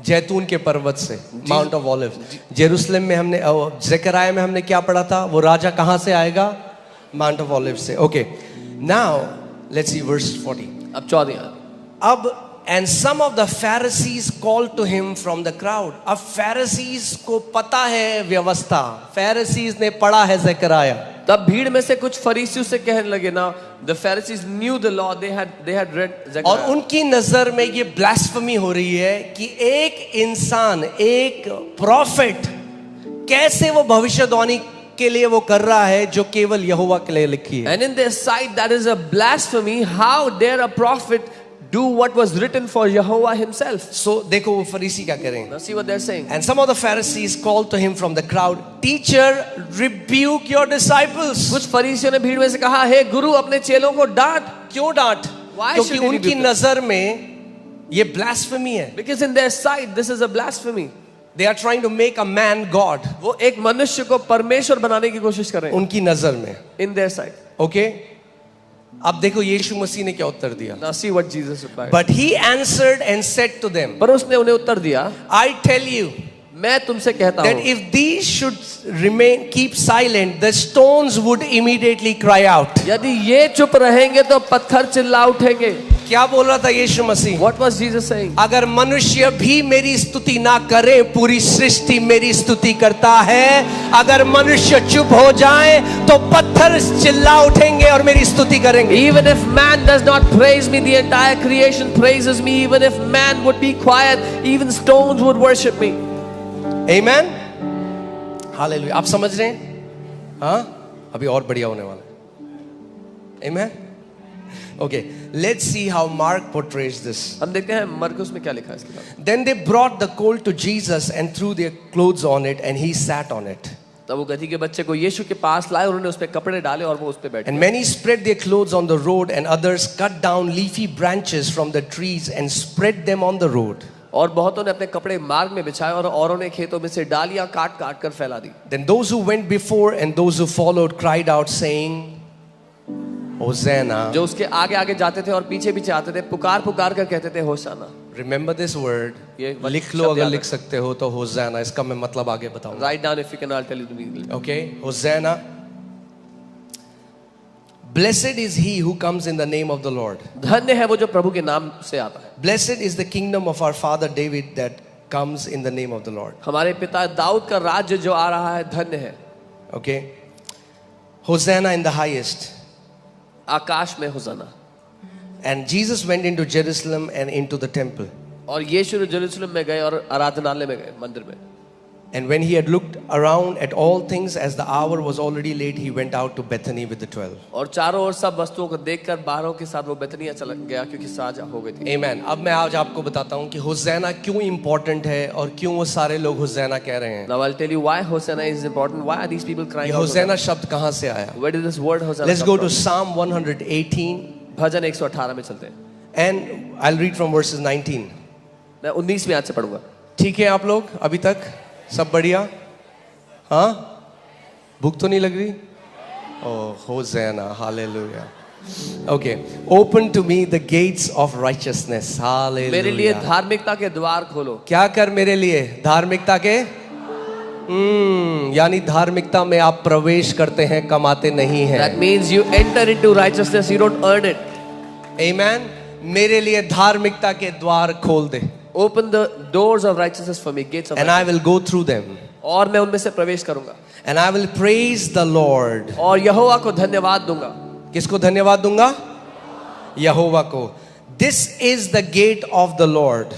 जैतून के पर्वत से, माउंट ऑफ ऑलिव। जेरूशलेम में हमने, ज़करिया में हमने क्या पढ़ा था? वो राजा कहां से आएगा? माउंट ऑफ ऑलिव से। Okay, now let's see verse 40। अब 14। अब and some of the Pharisees called to him from the crowd. अब Pharisees को पता है व्यवस्था, Pharisees ने पढ़ा है ज़करिया। तब भीड़ में से कुछ फरीसी उससे कहने लगे ना, the Pharisees knew the law, they had read Zechariah. और उनकी नजर में ये ब्लास्फेमी हो रही है कि एक इंसान, एक प्रॉफिट कैसे वो भविष्यवाणी के लिए वो कर रहा है जो केवल यहोवा के लिए लिखी है। And in their sight that is a blasphemy. How dare a prophet do what was written for Jehovah himself? So देखो वो फरीसी क्या करेंगे। Now see what they're saying. And some of the Pharisees called to him from the crowd, Teacher, rebuke your disciples. कुछ फरीसियों ने भीड़ में से कहा, हे गुरु अपने चेलों को डांट। क्यों डांट? Why क्योंकि should he उनकी rebuke them? नजर में ये ब्लास्फेमी है। Because in their sight this is a blasphemy. They are trying to make a man God. वो एक मनुष्य को परमेश्वर बनाने की कोशिश कर रहे हैं उनकी नजर में। in their sight. Okay? अब देखो यीशु मसीह ने क्या उत्तर दिया। Now see what Jesus replied. But he answered and said to them, पर उसने उन्हें उत्तर दिया, I tell you मैं तुमसे कहता that हूँ if these should remain, keep silent, the stones would immediately cry out. यदि ये चुप रहेंगे तो पत्थर चिल्ला उठेंगे। क्या बोल रहा था यीशु मसीह? What was Jesus saying? अगर मनुष्य भी मेरी स्तुति ना करे, पूरी सृष्टि मेरी स्तुति करता है। अगर मनुष्य चुप हो जाए तो पत्थर चिल्ला उठेंगे और मेरी स्तुति करेंगे। Even if man does not praise me, the entire creation praises me. Even if man would be quiet, even stones would worship me. Amen? Hallelujah. आप समझ रहे हैं? हाँ, अभी और बढ़िया होने वाला है। Amen? Okay, let's see how Mark portrays this. हम देखते हैं मरकुस में क्या लिखा है इसके बाद। Then they brought the colt to Jesus and threw their clothes on it, and he sat on it. तब वो गधी के बच्चे को यीशु के पास लाए, उन्होंने उस पे कपड़े डाले और वो उस पे बैठे। And many spread their clothes on the road, and others cut down leafy branches from the trees and spread them on the road. और बहुतों ने अपने कपड़े मार्ग में बिछाए और औरों ने खेतों में से डालियां काट काट कर फैला दी। Then those who went before and those who followed cried out, saying, Hosanna. जो उसके आगे आगे जाते थे और पीछे पीछे आते थे, पुकार पुकार कर कहते थे होशाना। Remember this word. ये लिख लो अगर लिख सकते हो तो होसाना। इसका मैं मतलब आगे बताऊंगा। Write down if you can, I'll tell you the meaning. Okay, Hosanna. Blessed is he who comes in the name of the Lord. धन्य है वो जो प्रभु के नाम से आता है। Blessed is the kingdom of our father David that comes in the name of the Lord. हमारे पिता दाऊद का राज्य जो आ रहा है धन्य है। Okay, Hosanna in the highest. आकाश में होशाना। And Jesus went into Jerusalem and into the temple. और यीशु यरूशलेम में गए और आराधनालय में गए, मंदिर में। And when he had looked around at all things, as the hour was already late, he went out to Bethany with the 12. और चारों ओर सब वस्तुओं को देखकर 12 के साथ वो बेथनिया चला गया क्योंकि साँझ हो गई थी। Amen. अब मैं आज आपको बताता हूँ कि होसाना क्यों important है और क्यों वो सारे लोग होसाना कह रहे हैं। Now I'll tell you why Hosanna is important. Why are these people crying out? होसाना शब्द कहाँ से आया? Where did this word Hosanna Let's come go from? to Psalm 118 भजन 118 में चलते हैं। and I'll read from verses 19. मैं 19 में आज से पढ़ूंगा। ठीक है आप लोग अभी तक सब बढ़िया? हाँ, भूख तो नहीं लग रही? Oh, Hosanna, hallelujah. Okay, open to me the gates of righteousness. मेरे लिए Hallelujah. धार्मिकता के द्वार खोलो। क्या कर मेरे लिए? धार्मिकता के? यानी धार्मिकता में आप प्रवेश करते हैं, कमाते नहीं हैं। That means you enter into righteousness, you don't earn it. Amen. मेरे लिए धार्मिकता के द्वार खोल दे। Open the doors of righteousness for me, gates of And I will go through them. और मैं उनमें से प्रवेश करूंगा। And I will praise the Lord. और यहोवा को धन्यवाद दूंगा। किसको धन्यवाद दूंगा? यहोवा को, this is the gate of the Lord.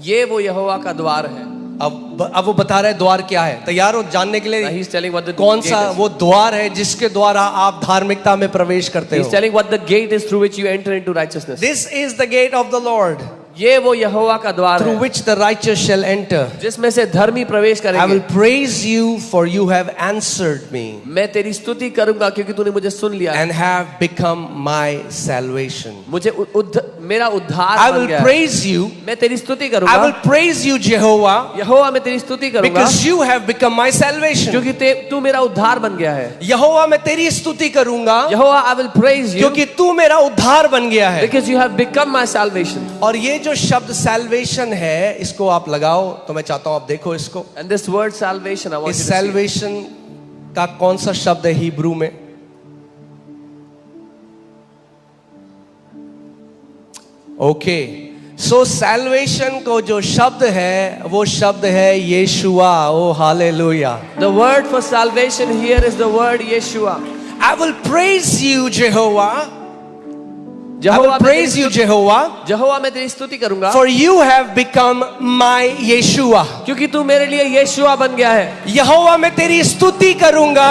ये वो यहोवा का द्वार है। अब वो बता रहे हैं द्वार क्या है। तैयार हो जानने के लिए? He's telling what the कौन gate सा is. वो द्वार है जिसके द्वारा आप धार्मिकता में प्रवेश करते He's हो? telling what the gate is through which you enter into righteousness. This is the gate of the Lord, ये वो यहोवा का द्वार through है which the righteous shall enter. जिसमें से धर्मी प्रवेश I will करेंगे। praise you, for you have answered me मैं तेरी स्तुति करूंगा क्योंकि तूने मुझे सुन लिया है। and have become my salvation. मुझे मेरा उद्धार I बन will गया है। praise you. मैं तेरी स्तुति I करूंगा। will praise you, Jehovah, यहोवा मैं तेरी स्तुति करूंगा because you have become my salvation. क्योंकि तू मेरा उद्धार बन गया है। यहोवा मैं तेरी स्तुति करूंगा यहोवा I will praise you क्योंकि तू मेरा उद्धार बन गया है। because you have become my salvation. और ये जो शब्द salvation है, इसको आप लगाओ, तो मैं चाहता हूं आप देखो इसको। And this word salvation I want इस you to see. salvation का कौन सा शब्द है हिब्रू में? ओके, सो salvation को जो शब्द है वो शब्द है यीशुआ। ओ hallelujah. The word for salvation here is the word Yeshua. I will praise you, Jehovah. I Jehovah will मैं praise you, Jehovah, यहोवा मैं तेरी स्तुति करूंगा for you have become my Yeshua. क्योंकि तू मेरे लिए यीशुआ बन गया है। यहोवा मैं तेरी स्तुति करूंगा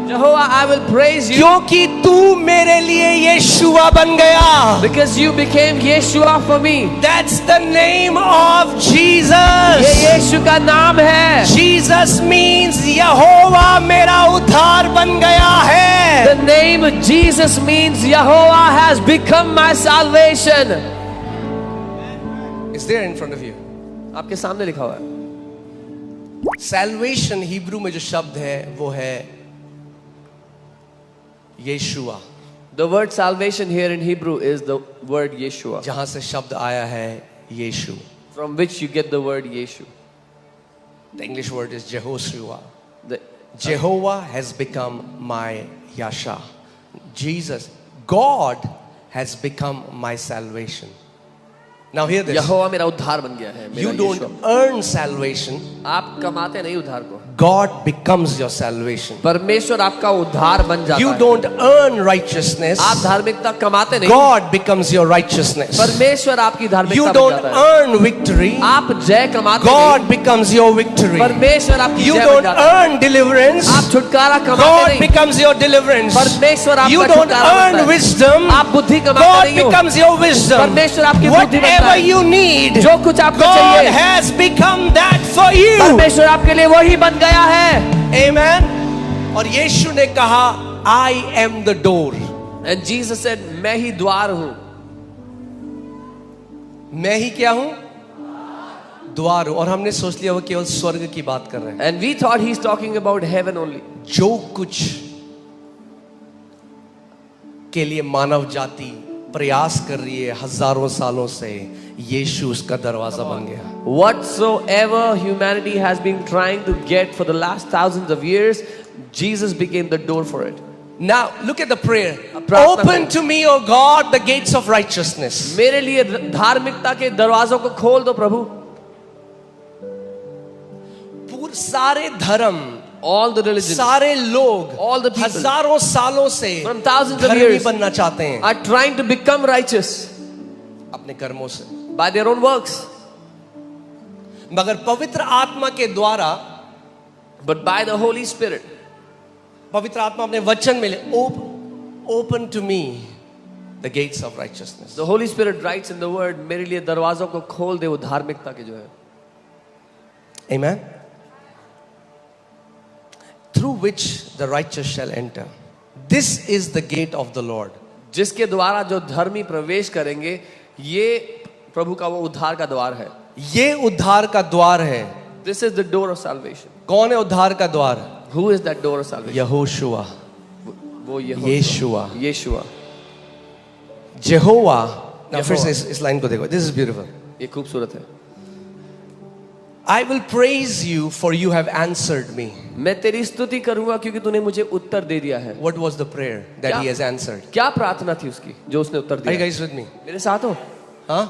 यहोवा I will praise you क्योंकि तू मेरे लिए यीशुआ बन गया। because you became Yeshua for me. That's the name of ये Jesus. यीशु का नाम है। Jesus means यहोवा मेरा उद्धार बन गया है। The name Jesus means Yehovah has become my salvation. It's there in front of you. आपके सामने लिखा हुआ है। Salvation हिब्रू में जो शब्द है वो है यीशुआ, The word salvation here in Hebrew is the word Yeshua, जहां से शब्द आया है यीशु। from which you get the word Yeshu. The English word is Jehoshua. The, Jehovah has become my Yasha. Jesus, God has become my salvation. Now hear this. यहोवा मेरा उद्धार बन गया है। You मेरा don't यीशु। earn salvation. आप कमाते नहीं उद्धार को। God becomes your salvation. परमेश्वर आपका उद्धार बन जाता You है। don't earn righteousness. आप धार्मिकता कमाते नहीं। God becomes your righteousness. परमेश्वर आपकी धार्मिकता You बन don't जाता है। earn victory. आप जय कमाते God नहीं। becomes your victory. परमेश्वर आपकी You जय बन don't जाता है। earn deliverance. आप छुटकारा कमाते God नहीं। becomes your deliverance. परमेश्वर आपका You don't छुटकारा बनता earn है। wisdom. आप बुद्धि कमाते God नहीं हो। becomes your wisdom. परमेश्वर आपकी बुद्धि बनता Whatever है। you need, जो कुछ आपको God चाहिए has become that for you. परमेश्वर आपके लिए वही बन गया है। Amen. और यीशु ने कहा, I am the door. And Jesus said, मैं ही द्वार हूं। मैं ही क्या हूं? द्वार हूं। और हमने सोच लिया वो केवल स्वर्ग की बात कर रहे हैं। And we thought he's talking about heaven only. जो कुछ के लिए मानव जाति प्रयास कर रही है हजारों सालों से, यीशु उसका दरवाजा बन गया। Whatsoever humanity has been trying to get for the last thousands of years, Jesus became the door for it. Now look at the prayer. प्रार्थना Open करें। to me, O God, the gates of righteousness. मेरे लिए धार्मिकता के दरवाजों को खोल दो प्रभु। पूरे सारे धर्म, All the religions सारे लोग All the people हजारों सालों से from thousands of धर्मी years बनना चाहते हैं are trying to become righteous अपने कर्मों से, by their own works. मगर पवित्र आत्मा के द्वारा, But by the Holy Spirit, पवित्र आत्मा अपने वचन में ले, open to me the gates of righteousness. the Holy Spirit writes in the word, मेरे लिए दरवाजों को खोल दे वो धार्मिकता के जो है। Amen. Through which the righteous shall enter. This is the gate of the Lord. जिसके द्वारा जो धर्मी प्रवेश करेंगे, ये प्रभु का वो उद्धार का द्वार है। ये उद्धार का द्वार है। This is the door of salvation. कौन है उद्धार का द्वार? Who is that door of salvation? Yehoshua, वो यीशुआ, यीशुआ। जेहोवा। Now यहोवा। फिर से इस लाइन को देखो। This is beautiful. ये खूबसूरत है। I will praise you for you have answered me. मैं तेरी स्तुति करूंगा क्योंकि तूने मुझे उत्तर दे दिया है। What was the prayer that क्या? he has answered? क्या प्रार्थना थी उसकी जो उसने उत्तर Are you दिया? guys with me? मेरे साथ हो? हाँ?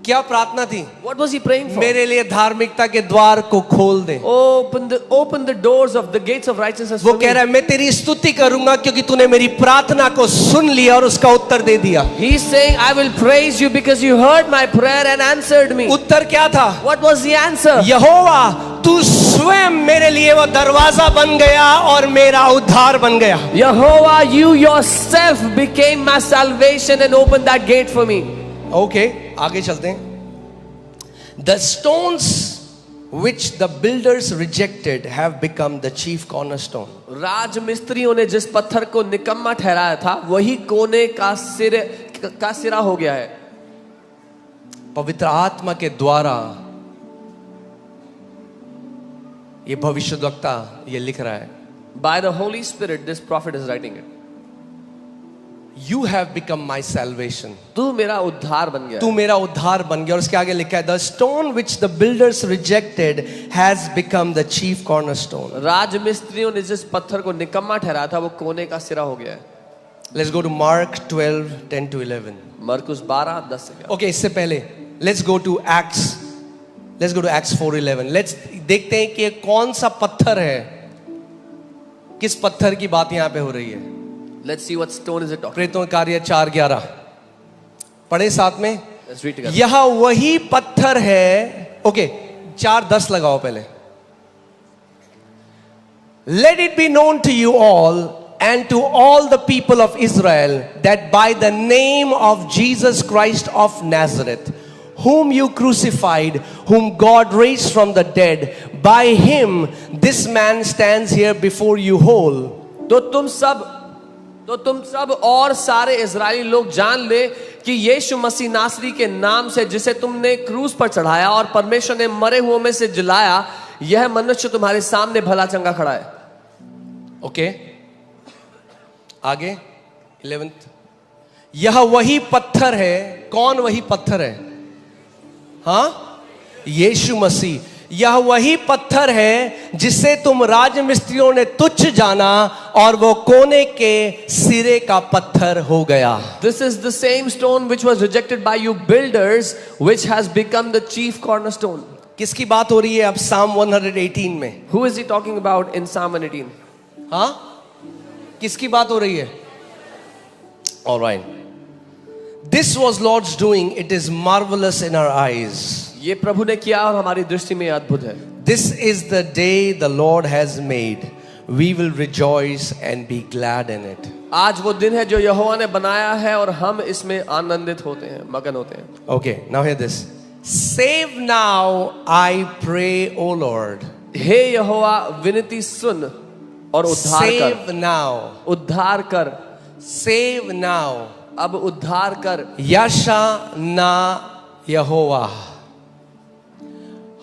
क्या प्रार्थना थी? What was he praying for? मेरे लिए धार्मिकता के द्वार को खोल दे। Open the doors of the gates of righteousness वो for कह me. रहा है मैं तेरी स्तुति करूंगा क्योंकि तूने मेरी प्रार्थना को सुन लिया और उसका उत्तर दे दिया। He's saying, I will praise you because you heard my prayer and answered me. उत्तर क्या था? What was the answer? यहोवा तू स्वयं मेरे लिए वो दरवाजा बन गया और मेरा उद्धार बन गया। Jehovah, you yourself became my salvation and opened that gate for me. Okay, आगे चलते हैं। The stones which the builders rejected have become the chief cornerstone. राजमिस्त्रियों ने जिस पत्थर को निकम्मा ठहराया था वही कोने का सिरा हो गया है। पवित्र आत्मा के द्वारा ये भविष्यद्वक्ता ये लिख रहा है। By the Holy Spirit, this prophet is writing it. You have become my salvation. तू मेरा उद्धार बन गया। तू मेरा उद्धार बन गया। और उसके आगे लिखा है The stone which the builders rejected has become the chief cornerstone. राजमिस्त्रियों ने जिस पत्थर को निकम्मा ठहराया था वो कोने का सिरा हो गया है। Let's go to Mark 12:10-11. मरकुस 12:10 से। Okay, इससे पहले let's go to Acts 4:11. Let's देखते हैं कि ये कौन सा पत्थर है, किस पत्थर की बात यहाँ पे हो रही है। Let's see what stone is it talking. प्रेरितों के कार्य 4:11 पढ़े साथ में। Let's read together. यह वही पत्थर है। ओके, 4:10 लगाओ पहले। Let it be known to you all and to all the people of Israel that by the name of Jesus Christ of Nazareth, whom you crucified, whom God raised from the dead, by him this man stands here before you whole. तो तुम सब और सारे Israeli लोग जान ले कि यीशु मसीह नासरी के नाम से जिसे तुमने क्रूस पर चढ़ाया और परमेश्वर ने मरे हुओं में से जिलाया, यह मनुष्य तुम्हारे सामने भला चंगा खड़ा है। ओके, आगे 11th। यह वही पत्थर है। कौन वही पत्थर है? हाँ, यीशु मसीह। यह वही पत्थर है जिसे तुम राजमिस्त्रियों ने तुच्छ जाना और वो कोने के सिरे का पत्थर हो गया। This is the same stone which was rejected by you builders, which has become the chief cornerstone. किसकी बात हो रही है अब Psalm 118 में? Who is he talking about in Psalm 118? हाँ, किसकी बात हो रही है? All right. This was Lord's doing. It is marvelous in our eyes. ये प्रभु ने किया और हमारी दृष्टि में अद्भुत है। This is the day the Lord has made. We will rejoice and be glad in it. आज वो दिन है जो यहोवा ने बनाया है और हम इसमें आनंदित होते हैं, मगन होते हैं। Okay, now hear this. Save now, I pray, O Lord. हे यहोवा विनती सुन और उद्धार कर। Save now. उद्धार कर। Save now. अब उद्धार कर। Yasha na Yehovah.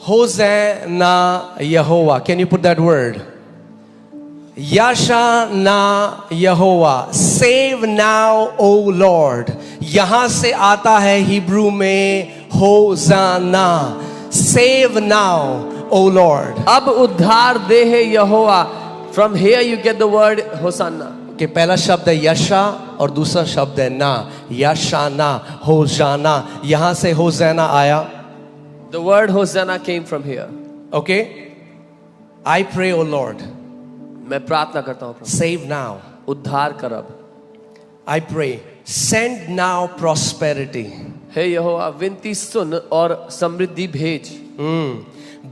Hosanna Yehovah. Can you put that word? Yasha na Yehovah. Save now, O Lord. यहां से आता है हिब्रू में Hosanna. Save now, O Lord. अब उद्धार दे है यहोवा। From here you get the word Hosanna. कि पहला शब्द है यशा और दूसरा शब्द है ना। यशाना, होजाना, यहां से होजाना आया। The word Hosanna came from here. Okay, I pray, O Lord, मैं प्रार्थना करता हूँ प्रभु, save now. उद्धार कर अब। I pray, send now prosperity. हे यहोवा विनती सुन और समृद्धि भेज।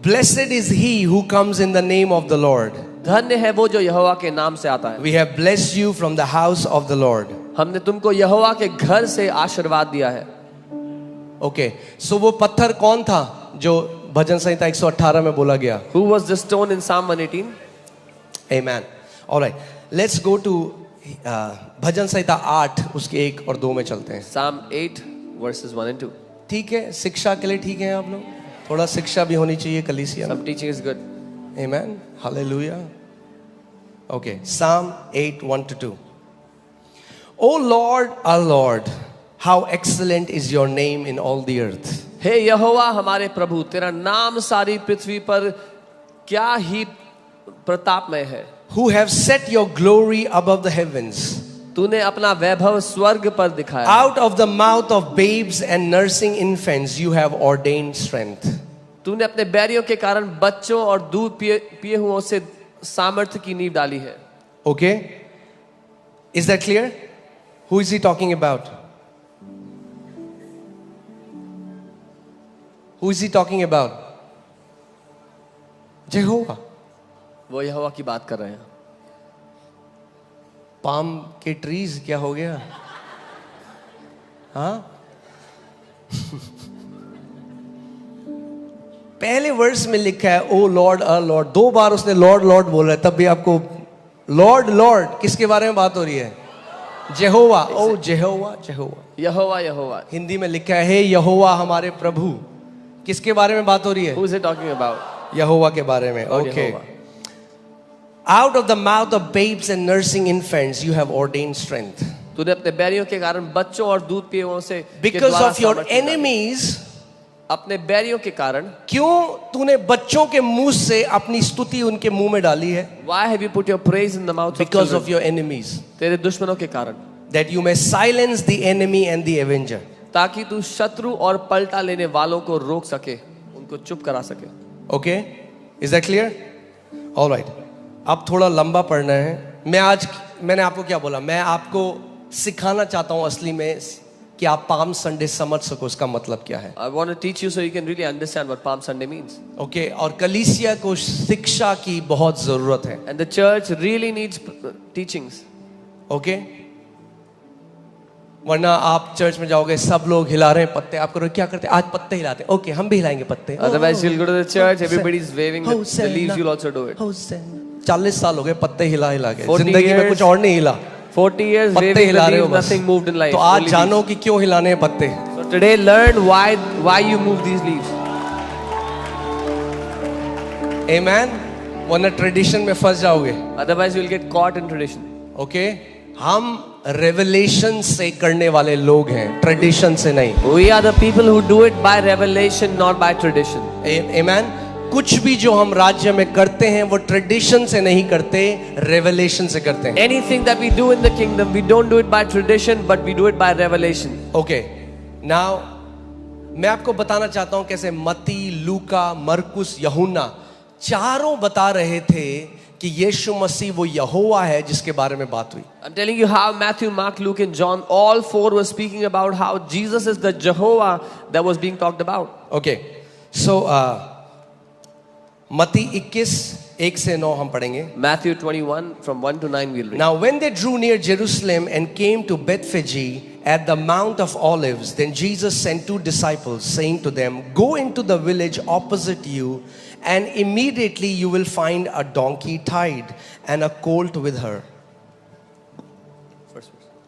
Blessed is he who comes in the name of the Lord. धन्य है वो जो यहोवा के नाम से आता है। We have blessed you from the house of the Lord. हमने तुमको यहोवा के घर से आशीर्वाद दिया है। Okay, so वो पत्थर कौन था जो भजन संहिता 118 में बोला गया? Who was the stone in Psalm 118? Amen. All right, let's go to भजन संहिता 8 उसके 1 और 2 में चलते हैं। Psalm 8 verses 1 and 2. ठीक है, शिक्षा के लिए ठीक है आप लोग? थोड़ा शिक्षा भी होनी चाहिए कलीसिया में। Some teaching is good. Amen. Hallelujah. Okay, Psalm 8, 1-2. O Lord, our Lord, how excellent is your name in all the earth. हे यहोवा हमारे प्रभु, तेरा नाम सारी पृथ्वी पर क्या ही प्रतापमय है। Who have set your glory above the heavens. तूने अपना वैभव स्वर्ग पर दिखाया। Out of the mouth of babes and nursing infants you have ordained strength. तूने अपने बैरियों के कारण बच्चों और दूध पिए हुओं से सामर्थ्य की नींव डाली है। Okay? Is that clear? Who is he talking about? Who is he talking about? Jehovah. वो यहोवा की बात कर रहे हैं। पाम के ट्रीज क्या हो गया? हाँ? पहले वर्स में लिखा है ओ लॉर्ड अ लॉर्ड, 2 बार उसने लॉर्ड लॉर्ड बोला है, तब भी आपको लॉर्ड लॉर्ड किसके बारे में बात हो रही है? जेहोवा। ओ जेहोवा जेहोवा। यहोवा यहोवा। हिंदी में लिखा है हे यहोवा हमारे प्रभु, किसके बारे में बात हो रही है? Who is it talking about? यहोवा के बारे में। Lord okay. Yehovah. Out of the mouth of babes and nursing infants you have ordained strength. तूने अपने बैरियों के कारण बच्चों और दूध पिए हुओं से Because of your enemies, अपने बैरियों के कारण क्यों तूने बच्चों के मुंह से अपनी स्तुति उनके मुंह में डाली है? Why have you put your praise in the mouth of Because children? of your enemies, तेरे दुश्मनों के कारण, that you may silence the enemy and the avenger. ताकि तू शत्रु और पलटा लेने वालों को रोक सके, उनको चुप करा सके। Okay? Is that clear? All right. अब थोड़ा लंबा पढ़ना है। मैंने आपको क्या बोला? मैं आपको सिखाना चाहता हूँ असली में कि आप पाम संडे समझ सको उसका मतलब क्या है। I want to teach you so you can really understand what Palm Sunday means. Okay? और कलीसिया को शिक्षा की बहुत जरूरत है। And the church really needs teachings. Okay? वरना आप चर्च में जाओगे सब लोग हिला रहे हैं पत्ते, आप करोगे क्या करते? आज पत्ते हिलाते हैं। ओके, हम भी हिलाएंगे पत्ते। Otherwise you'll go to the church, everybody is waving the leaves, you'll also do it. 40 साल हो गए पत्ते हिला हिला के, 40 जिंदगी में years, कुछ और नहीं हिला, 40 years पत्ते waving the हिला रहे हो leaves, बस। nothing moved in life. तो आज only जानो leaves. कि क्यों हिलाने हैं पत्ते। So today learn why you move these leaves. Amen? वरना ट्रेडिशन में फंस जाओगे। Otherwise you'll get caught in tradition. Okay? हम रेवलेशन से करने वाले लोग हैं, ट्रेडिशन से नहीं। We are the people who do it by revelation, not by tradition. Amen? कुछ भी जो हम राज्य में करते हैं वो ट्रेडिशन से नहीं करते, रेवलेशन से करते हैं। Anything that we do in the kingdom, we don't do it by tradition, but we do it by revelation. Okay, now मैं आपको बताना चाहता हूं कैसे मत्ती, लूका, मरकुस, यूहन्ना चारों बता रहे थे कि यीशु मसीह वो यहोवा है जिसके बारे में बात हुई। I'm telling you how Matthew, Mark, Luke and John, all 4 were speaking about how Jesus is the Jehovah that was being talked about. Okay, so Matti 21 1 से 9 हम पढ़ेंगे। Matthew 21 from 1 to 9 we'll read. Now when they drew near Jerusalem and came to Bethphage at the Mount of Olives, then Jesus sent 2 disciples, saying to them, go into the village opposite you, and immediately you will find a donkey tied and a colt with her.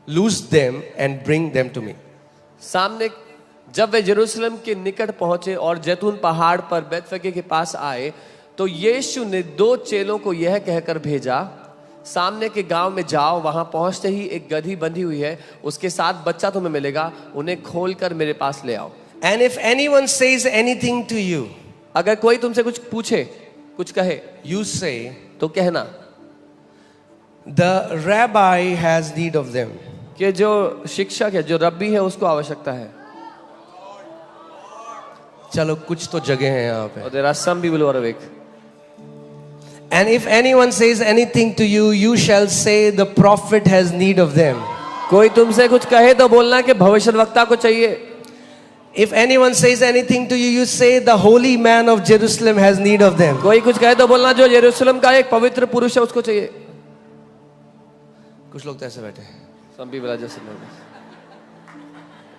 Loose them and bring them to me. सामने जब वे यरूशलेम के निकट पहुंचे और जैतून पहाड़ पर बैतफगे के पास आए, तो यीशु ने 2 चेलों को यह कहकर भेजा, सामने के गांव में जाओ, वहां पहुंचते ही एक गधी बंधी हुई है, उसके साथ बच्चा तुम्हें मिलेगा, उन्हें खोलकर मेरे पास ले आओ। And if anyone says anything to you, अगर कोई तुमसे कुछ पूछे, कुछ कहे, you say, तो कहना the rabbi has need of them. कि जो शिक्षक है, जो रब्बी है, उसको आवश्यकता है। चलो कुछ तो जगह है यहाँ पे। There are some people who are awake. And if anyone says anything to you, you shall say the prophet has need of them. कोई तुमसे कुछ कहे तो बोलना कि भविष्यद्वक्ता को चाहिए। If anyone says anything to you, you say the holy man of Jerusalem has need of them. कोई कुछ कहे तो बोलना जो यरूशलेम का एक पवित्र पुरुष है उसको चाहिए। कुछ लोग तो ऐसे बैठे हैं, Some people are just like this.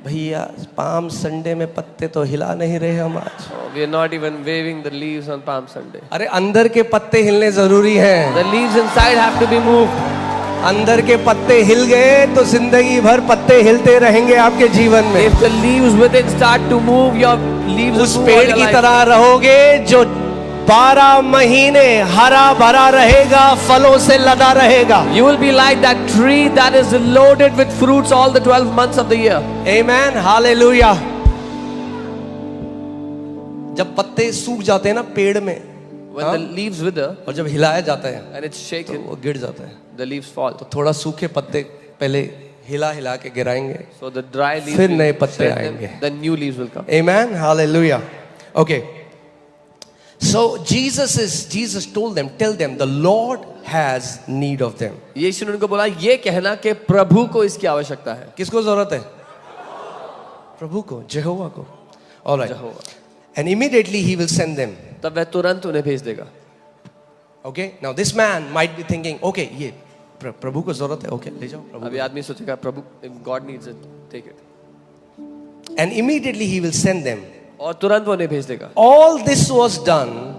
भैया पाम संडे में पत्ते तो हिला नहीं रहे हम आज। Oh, we are not even waving the leaves on Palm Sunday. अरे अंदर के पत्ते हिलने जरूरी हैं। The leaves inside have to be moved. अंदर के पत्ते हिल गए तो जिंदगी भर पत्ते हिलते रहेंगे आपके जीवन में। If the leaves within start to move, your leaves उस will move पेड़ on की your life. तरह रहोगे जो 12 महीने हरा भरा रहेगा, फलों से लदा रहेगा। You will be like that tree that is loaded with fruits all the 12 months of the year. Amen, hallelujah। जब पत्ते सूख जाते हैं ना पेड़ में, When the leaves wither और जब हिलाया जाता है and it's तो shaken, वो गिर जाता है। the leaves fall. तो थोड़ा सूखे पत्ते पहले हिला हिला के गिराएंगे, So the dry leaves फिर will नए पत्ते shed them, आएंगे। then new leaves will come. Amen. Hallelujah. Okay. So Jesus told them, tell them the Lord has need of them. यीशु ने उनको बोला ये कहना कि प्रभु को इसकी आवश्यकता है। किसको जरूरत है? प्रभु को, यहोवा को. All right. Jehovah. And immediately he will send them. तब वह तुरंत उन्हें भेज देगा। Okay. Now this man might be thinking, okay, ये प्रभु को जरूरत है, okay, ले जाओ प्रभु. अभी आदमी सोचेगा प्रभु, if God needs it, take it. And immediately he will send them. और तुरंत वो उन्हें भेज देगा। All this was done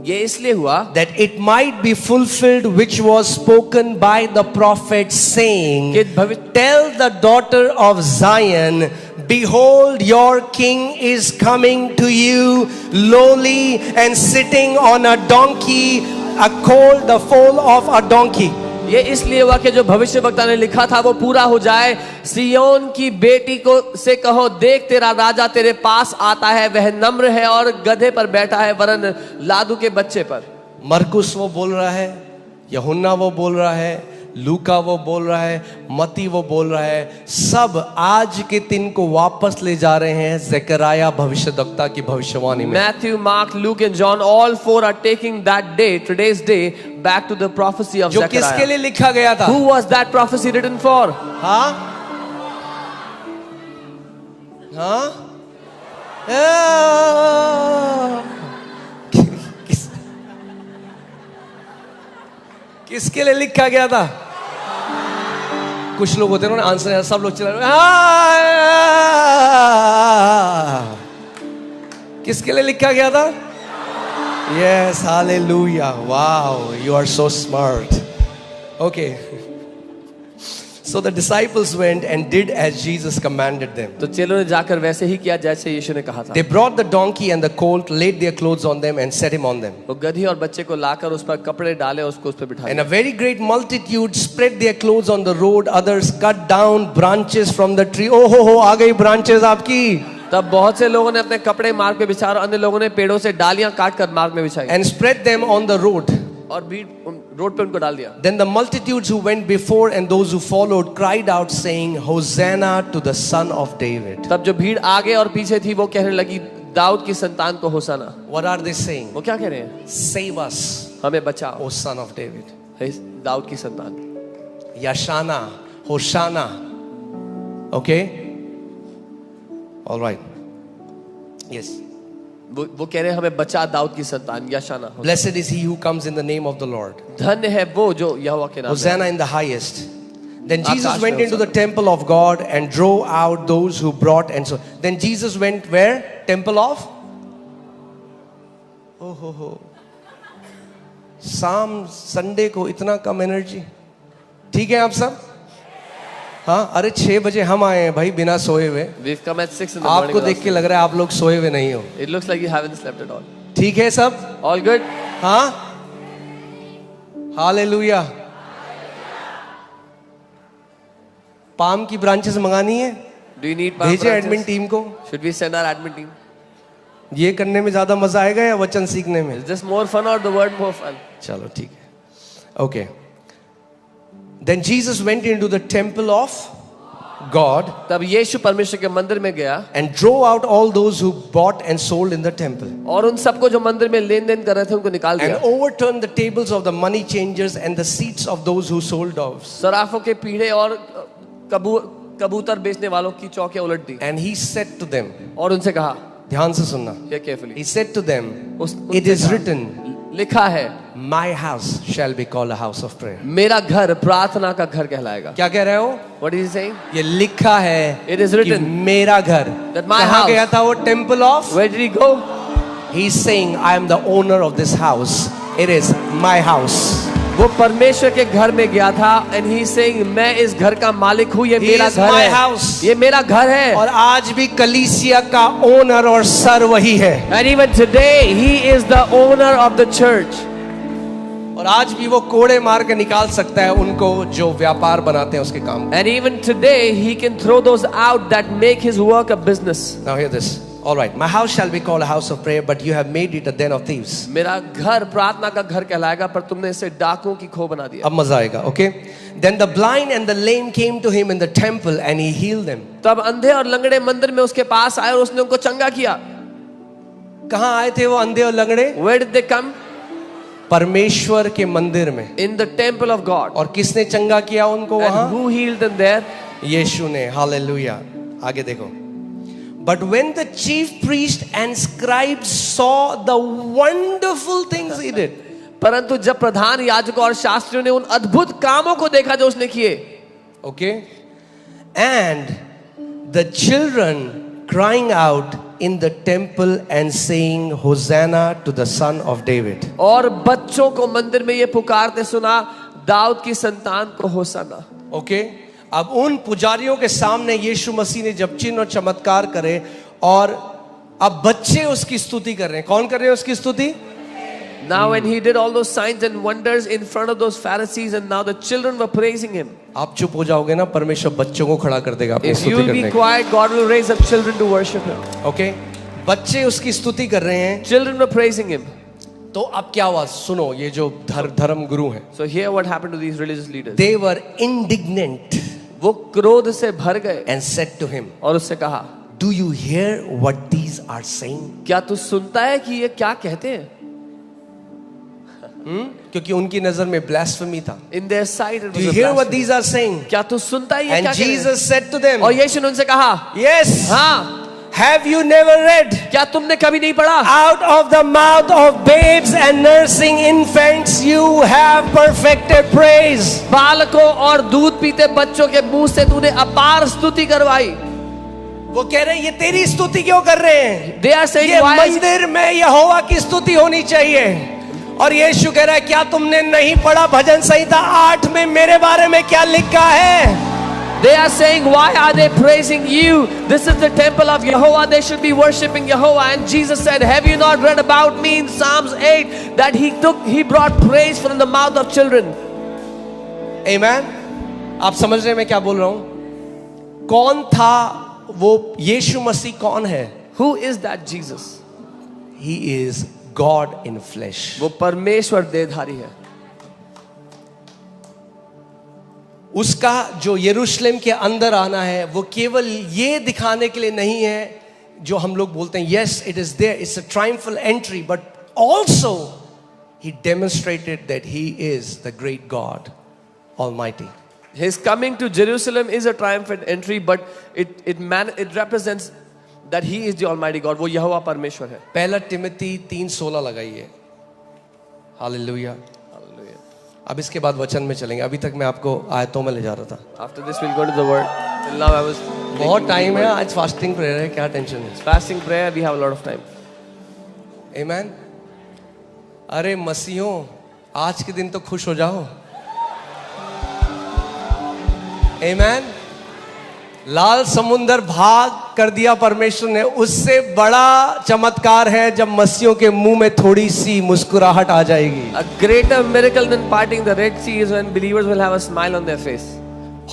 ये इसलिए हुआ that it might be fulfilled which was spoken by the prophet saying, कि भविष्य tell the daughter of Zion, behold your king is coming to you lowly and sitting on a donkey, a colt, the foal of a donkey. ये इसलिए हुआ कि जो भविष्यवक्ता ने लिखा था वो पूरा हो जाए। सियोन की बेटी को से कहो, देख तेरा राजा तेरे पास आता है, वह नम्र है और गधे पर बैठा है, वरन लादू के बच्चे पर। मरकुस वो बोल रहा है, यूहन्ना वो बोल रहा है, लूका वो बोल रहा है, मती वो बोल रहा है, सब आज के दिन को वापस ले जा रहे हैं ज़करिया भविष्यद्वक्ता की भविष्यवाणी में। Matthew, Mark, Luke and John, all four are taking that day, today's day, back to the prophecy of जो किसके Zechariah. लिए लिखा गया था? Who was that prophecy written for? हाँ हाँ किसके लिए लिखा गया था? कुछ लोग होते हैं ना आंसर, सब लोग चला रहे, किसके लिए लिखा गया था? Yes, hallelujah. Wow, you are so smart. Okay. So the disciples went and did as Jesus commanded them. तो चेलों ने जाकर वैसे ही किया जैसे यीशु ने कहा था। They brought the donkey and the colt, laid their clothes on them and set him on them. वो गधी और बच्चे को लाकर उस पर कपड़े डाले, उसको उस पर बिठा And दिया। a very great multitude spread their clothes on the road. Others cut down branches from the tree. Oh ho, आ गई branches आपकी. तब बहुत से लोगों ने अपने कपड़े मार्ग पे बिछा और अन्य लोगों ने पेड़ों से डालियां काट कर मार्ग में बिछाई And spread them on the road. और भीड़ रोड पे उनको डाल दिया। Then the multitudes who went before and those who followed cried out saying, Hosanna to the son of David. तब जो भीड़ आगे और पीछे थी वो कहने लगी, दाऊद की संतान को होसाना। What are they saying? वो क्या कह रहे हैं? Save us, हमें बचाओ, O son of David. Dawood की संतान। Yashana, Hoshana. Okay? All right. Yes. वो कह रहे हैं हमें बचा दाऊद की संतान, यशाना। Blessed is he who comes in the name of the Lord. धन्य है वो जो यहोवा के नाम में। Hosanna in the highest. Then Jesus Akash went mein into the Hosanna. temple of God and drove out those who brought and so. Then Jesus went where? Temple of? Oh ho ho. शाम Sunday को इतना कम energy. ठीक है आप सब? हाँ, अरे 6 बजे हम आए हैं भाई बिना सोए हुए. We've come at 6 in the morning. आपको देख के लग रहा है आप लोग सोए हुए नहीं हो. It looks like you haven't slept at all. ठीक है सब? All good? हाँ? हालेलुया. पाम की ब्रांचेस मंगानी है? Do you need palm भेजे branches? एडमिन टीम को. Should we send our admin team? ये करने में ज्यादा मजा आएगा या वचन सीखने में? Is this more fun or the word more fun? चलो ठीक है. Okay. Then Jesus went into the temple of God तब यीशु परमेश्वर के मंदिर में गया and drove out all those who bought and sold in the temple और उन सबको जो मंदिर में लेन देन कर रहे थे उनको निकाल and दिया। overturned the tables of the money changers and the seats of those who sold doves. सराफों के पीढ़े और कबूतर बेचने वालों की चौकियां उलट दी And he said to them, और उनसे कहा, ध्यान से सुनना. Hear carefully, He said to them, उनसे it is कहा, written, लिखा है, my house shall be called a house of prayer. मेरा घर प्रार्थना का घर कहलाएगा। क्या कह रहे हो? What is he saying? ये लिखा है It is कि written मेरा घर. that my कहाँ house- गया था वो? Temple of. Where did he go? He's saying, I am the owner of this house. It is my house. वो परमेश्वर के घर में गया था and he is saying मैं इस घर का मालिक हूँ, ये He मेरा is घर my है, house. ये मेरा घर है। और आज भी कलीसिया का ओनर और सर वही है. And even today he is the owner of the church. और आज भी वो कोड़े मार के निकाल सकता है उनको जो व्यापार बनाते हैं उसके काम. And even today he can throw those out that make his work a business. Now hear this. All right, my house shall be called a house of prayer, but you have made it a den of thieves. मेरा घर प्रार्थना का घर कहलाएगा, पर तुमने इसे डाकुओं की खो बना दिया. अब मजा आएगा, okay? Then the blind and the lame came to him in the temple and he healed them. तब अंधे और लंगड़े मंदिर में उसके पास आए और उसने उनको चंगा किया. कहाँ आए थे वो अंधे और लंगड़े? Where did they come? परमेश्वर के मंदिर में. In the temple of God. और किसने चंगा किया उनको वहां? And who healed them there? यीशु ने. हालेलुया. आगे देखो. But when the chief priest and scribes saw the wonderful things he did, परंतु जब प्रधान याजकों और शास्त्रियों ने उन अद्भुत कामों को देखा जो उसने किए, okay, and the children crying out in the temple and saying Hosanna to the son of David. और बच्चों को मंदिर में ये पुकारते सुना, दाऊद की संतान को होसाना. Okay, अब उन पुजारियों के सामने यीशु मसीह ने जब चिन्ह और चमत्कार करे और अब बच्चे उसकी स्तुति कर रहे हैं. कौन कर रहे हैं उसकी स्तुति? Now when he did all those signs and wonders in front of those Pharisees, and now the children were praising him. आप चुप हो जाओगे ना, परमेश्वर बच्चों को खड़ा कर देगा अपनी If you स्तुति will करने be के. quiet, God will raise up children to worship him. Okay, बच्चे उसकी स्तुति कर रहे हैं. Children were praising him. तो अब क्या हुआ सुनो, ये जो धर्म गुरु हैं, So here what happened to these religious leaders? they were indignant वो क्रोध से भर गए and said to him, और उससे कहा, do you hear what these are saying? क्या तू सुनता है कि ये क्या कहते हैं? क्योंकि उनकी नजर में blasphemy था. In their sight it Do was you a hear what blasphemy. these are saying? क्या तू सुनता है ये And क्या कह रहे हैं? Jesus said to them, और यीशु ने उनसे कहा, yes, हाँ, have you never read? क्या तुमने कभी नहीं पढ़ा? Out of the mouth of babes and nursing infants you have perfected praise. बालकों और दूध पीते बच्चों के मुंह से तूने अपार स्तुति करवाई. वो कह रहे हैं ये तेरी स्तुति क्यों कर रहे हैं? They are saying, ये why is मंदिर में यहोवा की स्तुति होनी चाहिए. और यीशु कह रहा है क्या तुमने नहीं पढ़ा भजन संहिता 8 में मेरे बारे में क्या लिखा है? They are saying, why are they praising you? This is the temple of Jehovah. They should be worshiping Jehovah. And Jesus said, have you not read about me in Psalms 8 that he brought praise from the mouth of children? Amen. आप समझ रहे हैं मैं क्या बोल रहा हूं? कौन था वो यीशु मसीह? कौन है? Who is that Jesus? He is God in flesh. वो परमेश्वर देहधारी है. उसका जो यरूशलेम के अंदर आना है वो केवल ये दिखाने के लिए नहीं है जो हम लोग बोलते हैं yes it is there, it's a triumphal entry, but also he demonstrated that he is the great God Almighty. His coming to Jerusalem is a triumphant entry, but it represents that he is the Almighty God. वो यहोवा परमेश्वर है. पहला तिमोथी 3:16 लगाइए. Hallelujah. अब इसके बाद वचन में चलेंगे. अभी तक मैं आपको आयतों में ले जा रहा था. After this we'll go to the word. Till now I was बहुत टाइम है, आज फास्टिंग प्रेयर है, क्या टेंशन है? fasting prayer. We have a lot of time. आमेन. अरे मसीहों, आज के दिन तो खुश हो जाओ. आमेन. लाल समुंदर भाग कर दिया परमेश्वर ने. उससे बड़ा चमत्कार है जब मसीहों के मुंह में थोड़ी सी मुस्कुराहट आ जाएगी. A greater miracle than parting the Red Sea is when believers will have a smile on their face.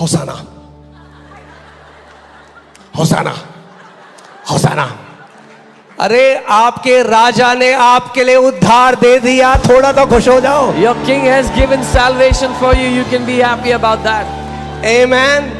होसाना, होसाना, होसाना. अरे आपके राजा ने आपके लिए उद्धार दे दिया, थोड़ा तो खुश हो जाओ. Your king has given salvation for you. You can be happy about that. आमेन.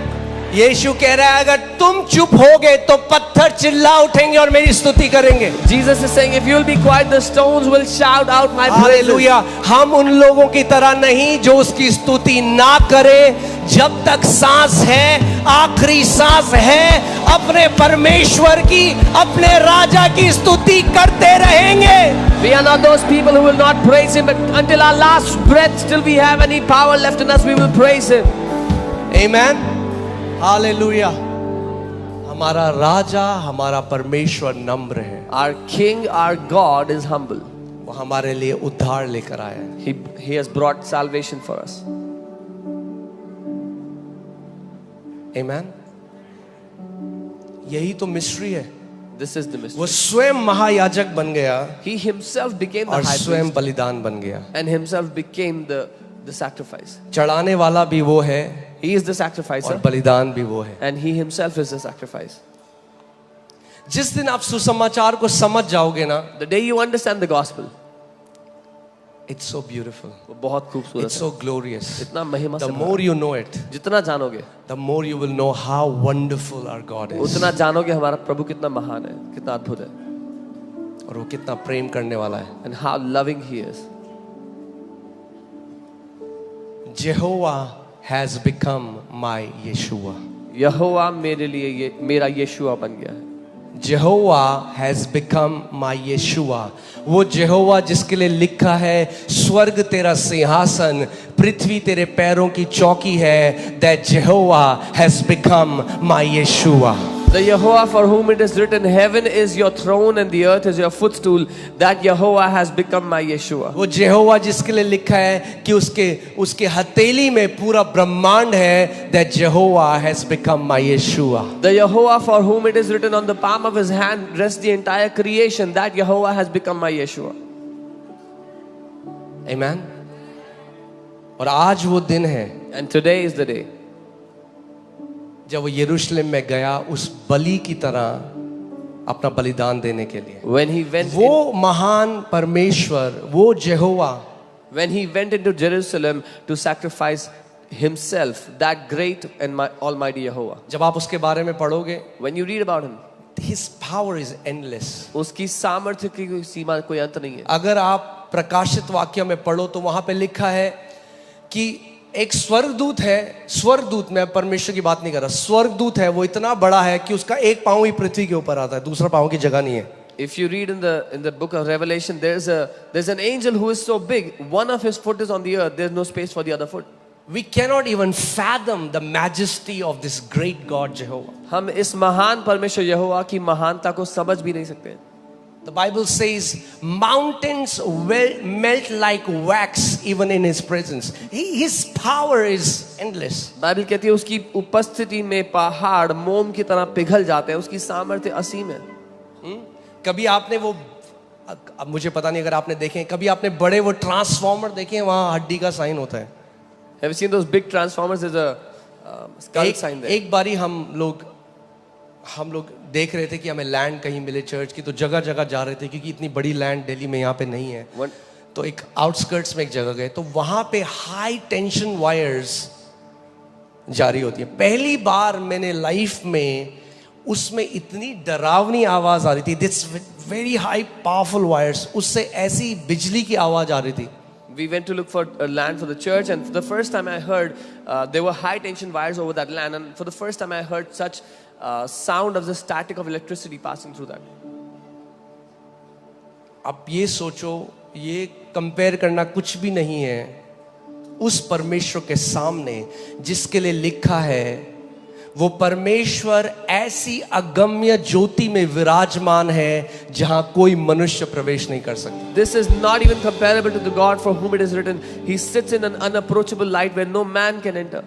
यीशु कह रहा है अगर तुम चुप होगे तो पत्थर चिल्ला उठेंगे और मेरी स्तुति करेंगे. Jesus is saying, if you will be quiet, the stones will shout out my praises. Hallelujah. हम उन लोगों की तरह नहीं जो उसकी स्तुति ना करे. जब तक सांस है, आखिरी सांस है, अपने परमेश्वर की, अपने राजा की स्तुति करते रहेंगे. We are not those people who will not praise him, but until our last breath, still we have any power left in us, we will praise him. Amen. Hallelujah. हमारा राजा, हमारा परमेश्वर नम्र है. Our king, our God is humble. वो हमारे लिए उद्धार लेकर आया है. He has brought salvation for us. आमेन. यही तो मिस्ट्री है. This is the mystery. वो स्वयं महायाजक बन गया He himself became the और high स्वयं priest बलिदान बन गया. and himself became the sacrifice. चढ़ाने वाला भी वो है He is the sacrificer और बलिदान भी वो है. and he himself is the sacrifice. जिस दिन आप सुसमाचार को समझ जाओगे ना, The day you understand the gospel, it's so beautiful, वो बहुत खूबसूरत it's है, so glorious. इतना महिमा से The भरा more you know it, है। जितना जानोगे the more you will know how wonderful our God is. उतना जानोगे हमारा प्रभु कितना महान है, कितना अद्भुत है, और वो कितना प्रेम करने वाला है. and how loving he is. Jehovah has become my Yeshua. यहोवा मेरे लिए ये मेरा यीशुआ बन गया है। Jehovah has become my Yeshua. वो जेहोवा जिसके लिए लिखा है स्वर्ग तेरा सिंहासन, पृथ्वी तेरे पैरों की चौकी है. That Jehovah has become my Yeshua. The Yehovah for whom it is written, heaven is your throne and the earth is your footstool. That Yehovah has become my Yeshua. वो जेहोवा जिसके लिए लिखा है कि उसके हथेली में पूरा ब्रह्मांड है. That Jehovah has become my Yeshua. The Yehovah for whom it is written, on the palm of his hand rests the entire creation. That Yehovah has become my Yeshua. Amen. और आज वो दिन है And today is the day जब वो यरूशलेम में गया उस बलि की तरह अपना बलिदान देने के लिए. when he went वो महान परमेश्वर, वो जेहोवा when he went into Jerusalem to sacrifice himself, that great and almighty Yehovah. जब आप उसके बारे में पढ़ोगे, When you read about him, his power is endless. उसकी सामर्थ्य की कोई सीमा, कोई अंत नहीं है. अगर आप प्रकाशित वाक्य में पढ़ो तो वहां पे लिखा है कि एक स्वर्गदूत है. स्वर्गदूत, मैं परमेश्वर की बात नहीं कर रहा, स्वर्गदूत है, वो इतना बड़ा है कि उसका एक पांव ही पृथ्वी के ऊपर आता है, दूसरा पांव की जगह नहीं है. If you read in the book of Revelation, there's an angel who is so big, one of his foot is on the earth, there's no space for the other foot. We cannot even fathom the majesty of this great God Jehovah. हम इस महान परमेश्वर यहोवा की महानता को समझ भी नहीं सकते. The Bible says mountains will melt like wax even in his presence. His power is endless. Bible कहती है उसकी उपस्थिति में पहाड़ मोम की तरह पिघल जाते हैं, उसकी सामर्थ्य असीम है. कभी आपने वो, अब मुझे पता नहीं अगर आपने देखे, कभी आपने बड़े वो ट्रांसफॉर्मर देखे हैं, वहां हड्डी का साइन होता है. Have you seen those big transformers? There's a skull sign there. एक बारी हम लोग देख रहे थे कि हमें लैंड कहीं मिले चर्च की, तो जगह जगह जा रहे थे क्योंकि इतनी बड़ी लैंड दिल्ली में यहाँ पे नहीं है. तो एक आउटस्कर्ट्स में एक जगह गए, तो वहां पे हाई टेंशन वायर्स जारी होती है. पहली बार मैंने लाइफ में उसमें इतनी डरावनी आवाज आ रही थी. This very high powerful wires, उससे ऐसी बिजली की आवाज आ रही थी. We went to look for land for the church, and for the first time I heard there were high tension wires over that land, and for the first time I heard such sound of the static of electricity passing through that. अब ये सोचो, ये compare करना कुछ भी नहीं है उस परमेश्वर के सामने जिसके लिए लिखा है वो परमेश्वर ऐसी अगम्य ज्योति में विराजमान है जहां कोई मनुष्य प्रवेश नहीं कर सकता. This is not even comparable to the God for whom it is written, He sits in an unapproachable light where no man can enter.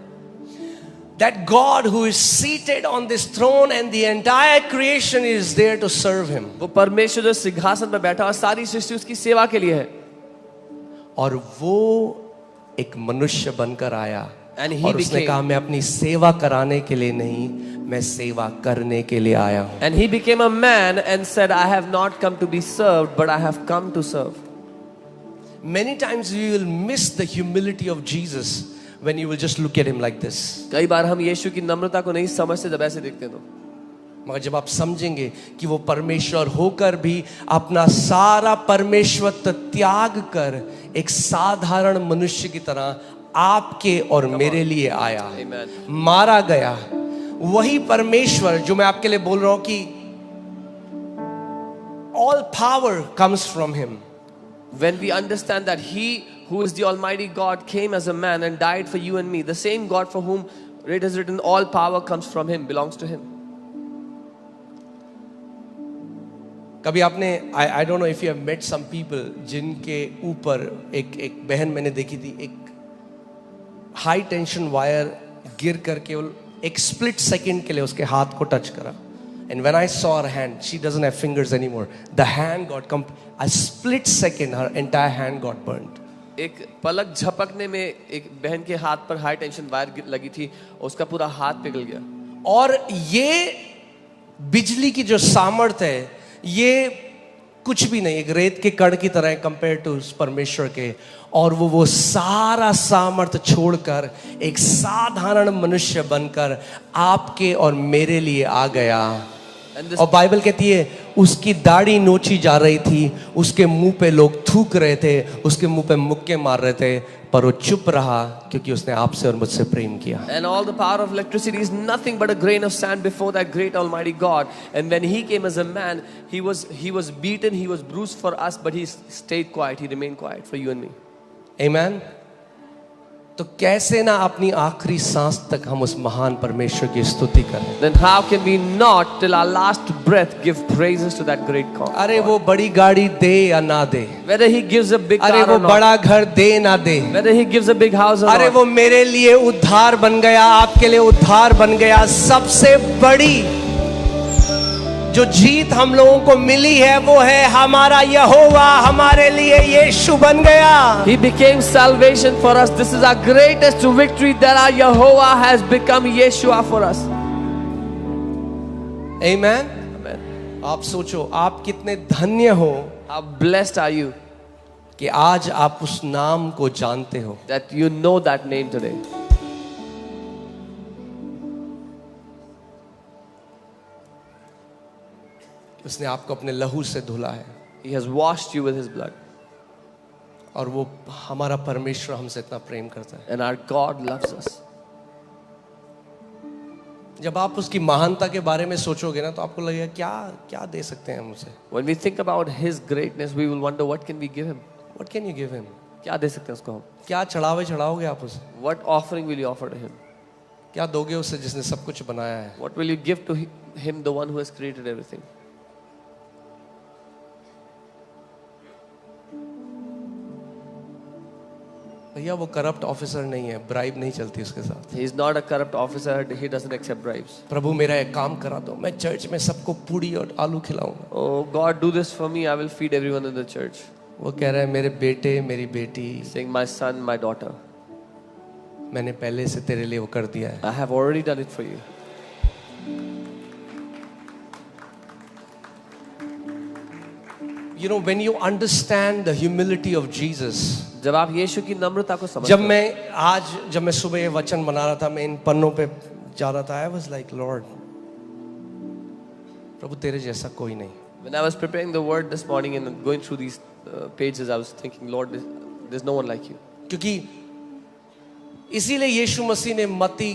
That God who is seated on this throne and the entire creation is there to serve him. वो परमेश्वर जो सिंहासन पर बैठा और सारी सृष्टि उसकी सेवा के लिए है. और वो एक मनुष्य बनकर आया और उसने कहा मैं अपनी सेवा कराने के लिए नहीं, मैं सेवा करने के लिए आया हूं. And he became a man and said, I have not come to be served, but I have come to serve. Many times we will miss the humility of Jesus when you will just look at him like this. कई बार हम यीशु की नम्रता को नहीं समझते जब ऐसे देखते तो. मगर जब आप समझेंगे कि वो परमेश्वर होकर भी अपना सारा परमेश्वरत्व त्याग कर एक साधारण मनुष्य की तरह आपके और मेरे लिए आया, Amen. मारा गया, वही परमेश्वर जो मैं आपके लिए बोल रहा हूं कि all power comes from him. When we understand that He who is the Almighty God came as a man and died for you and me, the same God for whom it is written all power comes from Him, belongs to Him. कभी आपने I don't know if you have met some people जिनके ऊपर एक बहन मैंने देखी थी, एक हाई टेंशन वायर गिर कर केवल एक स्प्लिट सेकंड के लिए उसके हाथ को टच करा. And when I saw her hand, she doesn't have fingers anymore. The hand got a split second, her entire hand got burnt. एक पलक झपकने में एक बहन के हाथ पर हाई टेंशन वायर लगी थी, उसका पूरा हाथ पिघल गया. और ये बिजली की जो सामर्थ्य है ये कुछ भी नहीं, एक रेत के कण की तरह है कंपेयर टू परमेश्वर के। और वो सारा सामर्थ्य छोड़कर एक साधारण मनुष्य बनकर आपके और मेरे लिए आ गया। और बाइबल कहती है उसकी दाढ़ी नोची जा रही थी, उसके मुंह पे लोग थूक रहे थे, उसके मुंह पे मुक्के मार रहे थे, पर वो चुप रहा क्योंकि उसने आपसे और मुझसे प्रेम किया। And all the power of electricity is nothing but a grain of sand before that great Almighty God. And when He came as a man, He was beaten, He was bruised for us, but He stayed quiet. He remained quiet for you and me. Amen. तो कैसे ना अपनी आखिरी सांस तक हम उस महान परमेश्वर की स्तुति करें। Then how can we not till our last breath give praises to that great God? अरे वो बड़ी गाड़ी दे या ना दे, Whether He gives a big अरे car वो or not, बड़ा घर दे ना दे, whether He gives a big house or अरे not, वो मेरे लिए उद्धार बन गया, आपके लिए उद्धार बन गया। सबसे बड़ी जो जीत हम लोगों को मिली है वो है हमारा यहोवा हमारे लिए यीशु बन गया। He became salvation for us. This is our greatest victory, that our Yehovah has become Yeshua for us. Amen. Amen. आप सोचो आप कितने धन्य हो How blessed are you कि आज आप उस नाम को जानते हो। that you know that name today. उसने आपको अपने लहू से धुला है He has washed you with His blood. और वो हमारा परमेश्वर हमसे इतना प्रेम करता है। And our God loves us. जब आप उसकी महानता के बारे में सोचोगे ना तो आपको लगेगा क्या क्या दे सकते हैं हम उसे। When we think about His greatness, we will wonder what can we give Him? What can you give him? क्या दे सकते हैं उसको हम? क्या चढ़ावे चढ़ाओगे आप उसे? What offering will you offer to Him? क्या दोगे उसे जिसने सब कुछ बनाया है? What will you give to Him, the one who has created everything? भैया वो करप्ट ऑफिसर नहीं है, ब्राइब नहीं चलती उसके साथ। He is not a corrupt officer. He doesn't accept bribes. प्रभु मेरा एक काम करा दो, मैं चर्च में सबको पूड़ी और आलू खिलाऊंगा। Oh God, do this for me. I will feed everyone in the church. वो कह रहा है मेरे बेटे मेरी बेटी, Saying, my son, my daughter, मैंने पहले से तेरे लिए वो कर दिया है। I have already done it for you. You know, when you understand the humility of Jesus, जब आप यीशु की नम्रता को समझते जब हो, मैं सुबह ये वचन बना रहा था, मैं इन पन्नों पे जा रहा था, I was like, Lord, प्रभु तेरे जैसा कोई नहीं। when I was preparing the word this morning and going through these pages, I was thinking, Lord, there's no one like you. क्योंकि इसीलिए यीशु मसीह ने मत्ती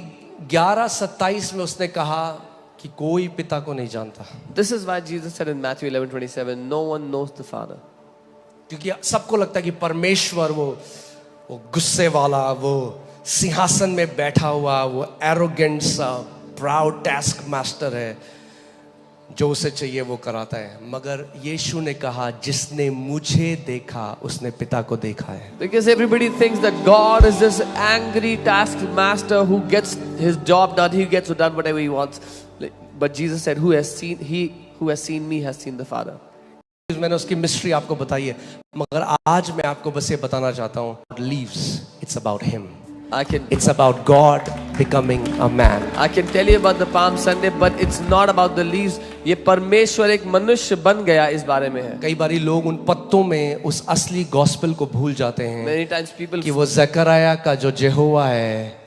11:27 में उसने कहा कि कोई पिता को नहीं जानता। This is why Jesus said in Matthew 11:27, no one knows the Father. क्योंकि सबको लगता है कि परमेश्वर वो गुस्से वाला, वो सिंहासन में बैठा हुआ, वो एरोगेंट सा प्राउड टास्क मास्टर है, जो उसे चाहिए वो कराता है। मगर यीशु ने कहा जिसने मुझे देखा उसने पिता को देखा है। Because everybody thinks that God is this angry taskmaster who gets his job done, he gets done whatever he wants. But Jesus said, he who has seen me has seen the Father. मैंने उसकी mystery आपको बताई है, मगर आज मैं आपको बस ये बताना चाहता हूँ, leaves, it's about him. It's about God becoming a man. I can tell you about the Palm Sunday, but it's not about the leaves. ये परमेश्वर एक मनुष्य बन गया, इस बारे में है। कई बारी लोग उन पत्तों में उस असली गॉस्पेल को भूल जाते हैं। Many times people कि वो जकरिया का जो यहोवा है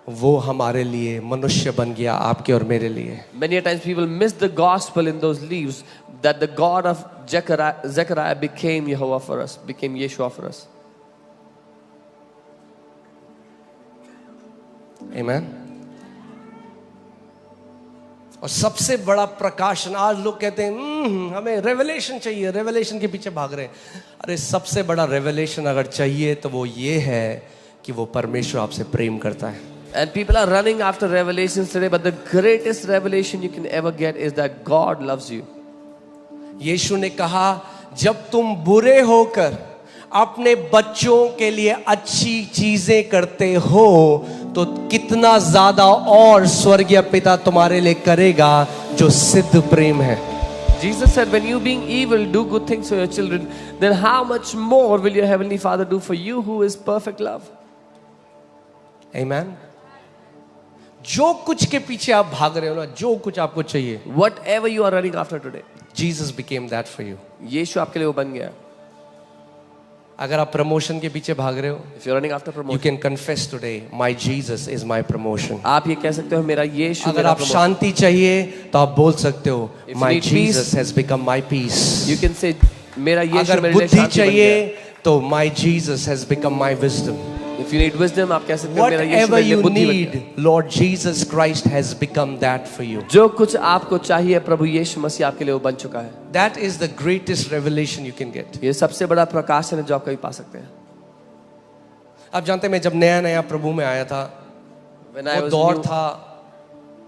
वो हमारे लिए मनुष्य बन गया, आपके और मेरे लिए। Many times people miss the gospel in those leaves, that the God of Zechariah became Yehovah for us, became Yeshua for us. Amen. और सबसे बड़ा प्रकाशन, आज लोग कहते हैं हमें रेवलेशन चाहिए, रेवलेशन के पीछे भाग रहे हैं। अरे सबसे बड़ा रेवलेशन अगर चाहिए तो वो ये है कि वो परमेश्वर आपसे प्रेम करता है। And people are running after revelations today, but the greatest revelation you can ever get is that God loves you. यीशु ने कहा जब तुम बुरे होकर अपने बच्चों के लिए अच्छी चीजें करते हो तो कितना ज्यादा और स्वर्गीय पिता तुम्हारे लिए करेगा जो सिद्ध प्रेम है। Jesus said, when you being evil do good things for your children, then how much more will your heavenly Father do for you who is perfect love? Amen. जो कुछ के पीछे आप भाग रहे हो ना, जो कुछ आपको चाहिए, Whatever you are running after today, Jesus became that for you. यीशु आपके लिए वो बन गया. अगर आप प्रमोशन के पीछे भाग रहे हो, If you're running after you promotion, can confess today, my Jesus is my promotion. आप ये कह सकते हो मेरा यीशु अगर मेरा आप promotion. शांति चाहिए तो आप बोल सकते हो, If you my need peace, Jesus has become my peace. You can say मेरा यीशु अगर मेरे लिए बुद्धि शांति बन चाहिए गया. तो my Jesus has become my wisdom. If you need wisdom, आप कह सकते हो मेरा यीशु Whatever मेरे लिए you बुद्धि बन गया. need, Lord Jesus Christ has become that for you. जो कुछ आपको चाहिए प्रभु यीशु मसीह आपके लिए वो बन चुका है. That is the greatest revelation you can get. ये सबसे बड़ा प्रकाशन है जो आप कभी पा सकते हैं. आप जानते हैं, मैं जब नया नया प्रभु में आया था, When I वो was दौर new, था,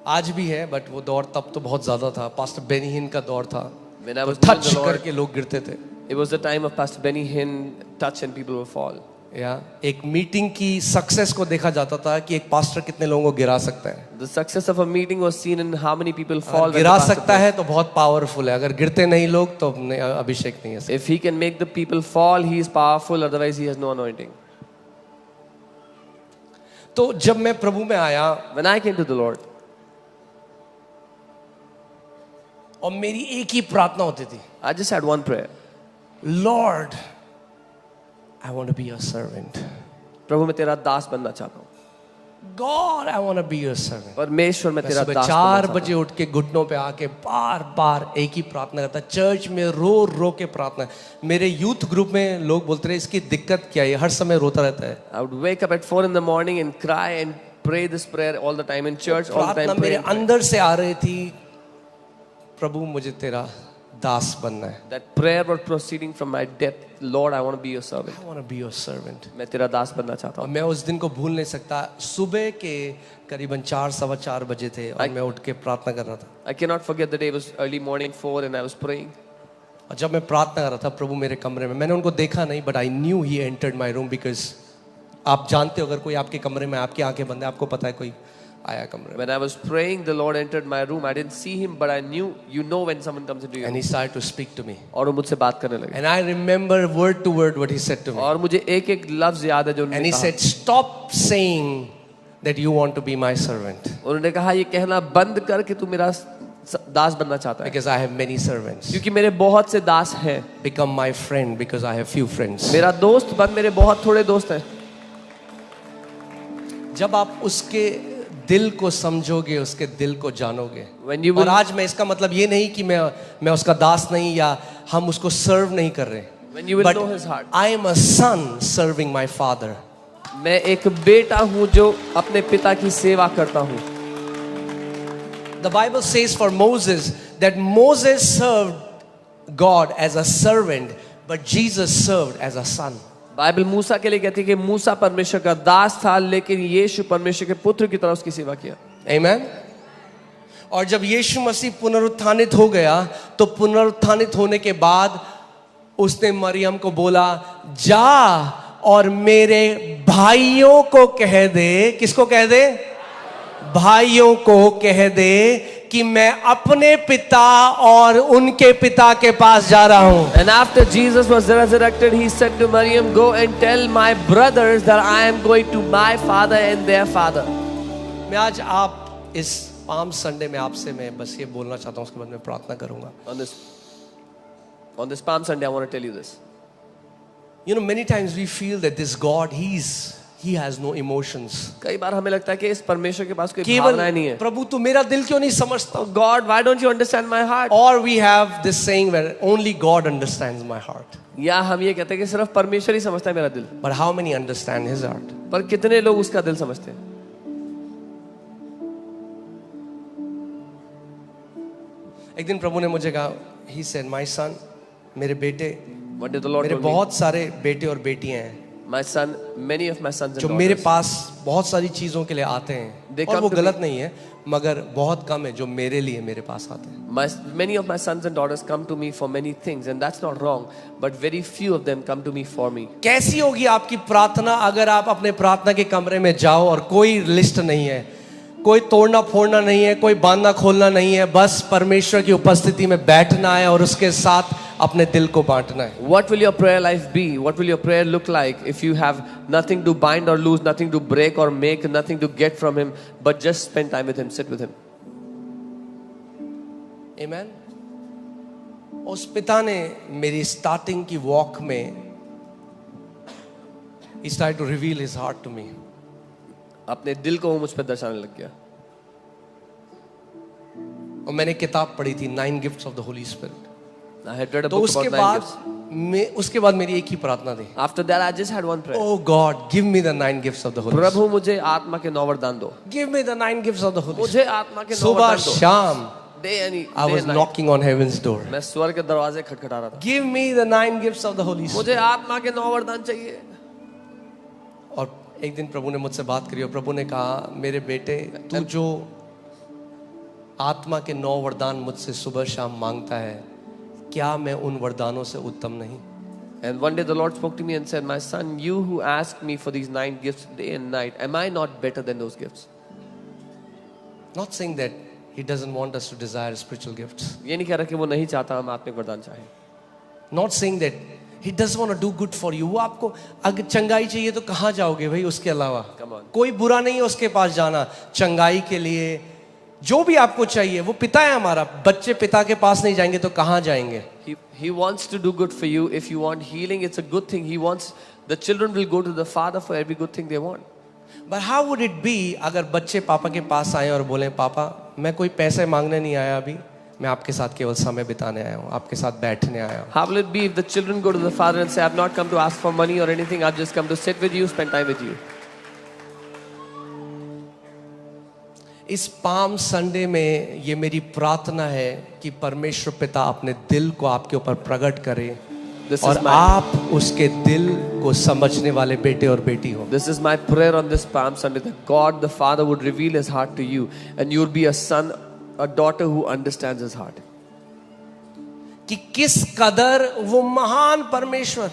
आज भी है, बट वो दौर तब तो बहुत ज्यादा था. पास्टर बेनी हिन का दौर था. when I was new in touch the Lord, करके लोग गिरते थे. it was the time of Pastor Benny Hinn touch and people will fall. या एक मीटिंग की सक्सेस को देखा जाता था कि एक पास्टर कितने लोगों को गिरा सकता है. The success of a meeting was seen in how many people fall. अगर when गिरा the pastor सकता है तो बहुत पावरफुल है. अगर गिरते नहीं लोग तो अभिषेक नहीं है. prays. If he can make the people fall, he is powerful. Otherwise, he has no anointing. तो जब मैं प्रभु में आया When I came to the Lord, और मेरी एक ही प्रार्थना होती थी, I just had one prayer. Lord I want to be your servant. प्रभु मैं तेरा दास बनना चाहता हूँ. God I want to be your servant. परमेश्वर मैं मैं तेरा सुबह दास 4 बनना बजे उठ के घुटनों पे आके बार बार एक ही प्रार्थना करता. चर्च में रो रो के प्रार्थना. मेरे यूथ ग्रुप में लोग बोलते रहे इसकी दिक्कत क्या है, हर समय रोता रहता है. I would wake up at 4 in the morning and cry and pray this prayer all the time in church, all the प्रार्थना time मेरे praying. अंदर से आ रही थी, प्रभु मुझे तेरा दास बनना है. That prayer was proceeding from my depth. Lord, I want to be your servant. I want to be your servant. मैं तेरा दास बनना चाहता और हूँ. मैं उस दिन को भूल नहीं सकता. सुबह के करीबन 4-4:15 बजे थे और मैं उठ के प्रार्थना कर रहा था. I cannot forget the day. It was early morning 4 and I was praying. और जब मैं प्रार्थना कर रहा था, प्रभु मेरे कमरे में, मैंने उनको देखा नहीं, but I knew he entered my room. Because आप जानते हो अगर कोई आपके कमरे में, आपकी आंखें बंद है, आपको पता है कोई आया कमरे में. When I was praying, the Lord entered my room. I didn't see him, but I knew, you know when someone comes into your And room. he started to speak to me. और वो मुझसे बात करने लगे. And I remember word to word what he said to me. और मुझे एक एक लफ्ज याद है जो And उन्होंने he कहा. said, stop saying that you want to be my servant. उन्होंने कहा ये कहना बंद कर कि तू मेरा दास बनना चाहता है. Because I have many servants. क्योंकि मेरे बहुत से दास हैं. Become my friend because I have few friends. मेरा दोस्त बन, मेरे बहुत थोड़े दोस्त हैं. जब आप उसके दिल को समझोगे, उसके दिल को जानोगे. When you और will, आज मैं इसका मतलब ये नहीं कि मैं उसका दास नहीं या हम उसको सर्व नहीं कर रहे. when you will But know his heart. I am a son serving my father. मैं एक बेटा हूँ जो अपने पिता की सेवा करता हूँ. The Bible says for Moses that Moses served God as a servant, but Jesus served as a son. Bible मूसा के लिए कहती है कि मूसा परमेश्वर का दास था, लेकिन यीशु परमेश्वर के पुत्र की तरह उसकी सेवा किया. Amen. और जब यीशु मसीह पुनरुत्थानित हो गया, तो पुनरुत्थानित होने के बाद उसने मरियम को बोला, जा और मेरे भाइयों को कह दे. किसको कह दे? भाइयों को कह दे कि मैं अपने पिता और उनके पिता के पास जा रहा हूं. And after Jesus was resurrected, he said to Maryam, go and tell my brothers that I am going to my father and their father. मैं आज आप इस पाम संडे में आपसे मैं बस ये बोलना चाहता हूं, उसके बाद मैं प्रार्थना करूंगा. On this Palm Sunday, I want to tell you this. You know, many times we feel that this God, he has no emotions. कई बार हमें लगता है कि इस परमेश्वर के पास कोई केवल भावनाएं नहीं है. प्रभु तू मेरा दिल क्यों नहीं समझता? God, why don't you understand my heart? Or we have this saying where only God understands my heart. या हम ये कहते हैं कि सिर्फ परमेश्वर ही समझता है मेरा दिल. But how many understand his heart? पर कितने लोग उसका दिल समझते हैं? एक दिन प्रभु ने मुझे कहा, he said, my son, मेरे बेटे, What did the Lord मेरे told me? बहुत सारे बेटे और बेटियां हैं My son, many of my sons and जो मेरे daughters, पास बहुत सारी चीजों के लिए आते हैं. They और come वो to गलत नहीं है, मगर बहुत कम है जो मेरे लिए मेरे पास आते हैं. many of my sons and daughters come to me for many things, and that's not wrong. But very few of them come to me for me. कैसी होगी आपकी प्रार्थना अगर आप अपने प्रार्थना के कमरे में जाओ और कोई लिस्ट नहीं है, कोई तोड़ना फोड़ना नहीं है, कोई बांधना खोलना नहीं है, बस परमेश्वर की उपस्थिति में बैठना है और उसके साथ अपने दिल को बांटना है. What will your prayer life be? What will your prayer look like if you have nothing to bind or lose, nothing to break or make, nothing to get from Him, but just spend time with Him, sit with Him? Amen. उस पिता ने मेरी starting की walk में he started to reveal his heart to me. अपने दिल को वो मुझ पर दर्शाने लग गया. और मैंने किताब पढ़ी थी 9 gifts of the Holi spirit. I had read a तो book उसके about 9 बाद gifts. उसके बाद मेरी एक ही प्रार्थना थी. After that, I just had one prayer. Oh God, give me the 9 gifts of the Holy Spirit. प्रभु मुझे आत्मा के 9 वरदान दो. Give me the 9 gifts of the Holy मुझे Spirit. आत्मा के 9 सुबह वरदान दो. शाम Day and I was knocking on heaven's door. मैं स्वर्ग के दरवाजे खटखटा रहा था. Give me the 9 gifts of the Holy Spirit. मुझे आत्मा के 9 वरदान चाहिए. और एक दिन प्रभु ने मुझसे बात करी और प्रभु ने कहा, मेरे बेटे, तू जो आत्मा के 9 वरदान मुझसे सुबह शाम मांगता है, क्या मैं उन वरदानों से उत्तम नहीं? And one day the Lord spoke to me and said, my son, you who ask me for these 9 gifts day and night, am I not better than those gifts? Not saying that he doesn't want us to desire spiritual gifts. ये नहीं कह रहा कि वो नहीं चाहता हम आत्मिक वरदान चाहें. Not saying that he doesn't want to do good for you. वो आपको अगर चंगाई चाहिए तो कहाँ जाओगे भाई उसके अलावा? Come on. कोई बुरा नहीं है उसके पास जाना चंगाई के लिए. जो भी आपको चाहिए, वो पिता है हमारा. बच्चे पिता के पास नहीं जाएंगे तो कहाँ जाएंगे? He wants to do good for you. If you want healing, it's a good thing. He wants, the children will go to the Father for every good thing they want. But how would it be अगर बच्चे पापा के पास आए और बोले, पापा मैं कोई पैसे मांगने नहीं आया अभी, मैं आपके साथ केवल समय बिताने आया हूँ, आपके साथ बैठने आया हूँ. How will it be if the children go to the Father and say, I've not come to ask for money or anything, I've just come to sit with you, spend time with you? इस palm Sunday में ये मेरी प्रार्थना है कि परमेश्वर पिता अपने दिल को आपके ऊपर प्रकट करे और आप उसके दिल को समझने वाले बेटे और बेटी हो. This is my prayer on this Palm Sunday, that God the Father would reveal His heart to you and you'll be a son, a daughter who understands His heart. कि किस कदर वो महान परमेश्वर,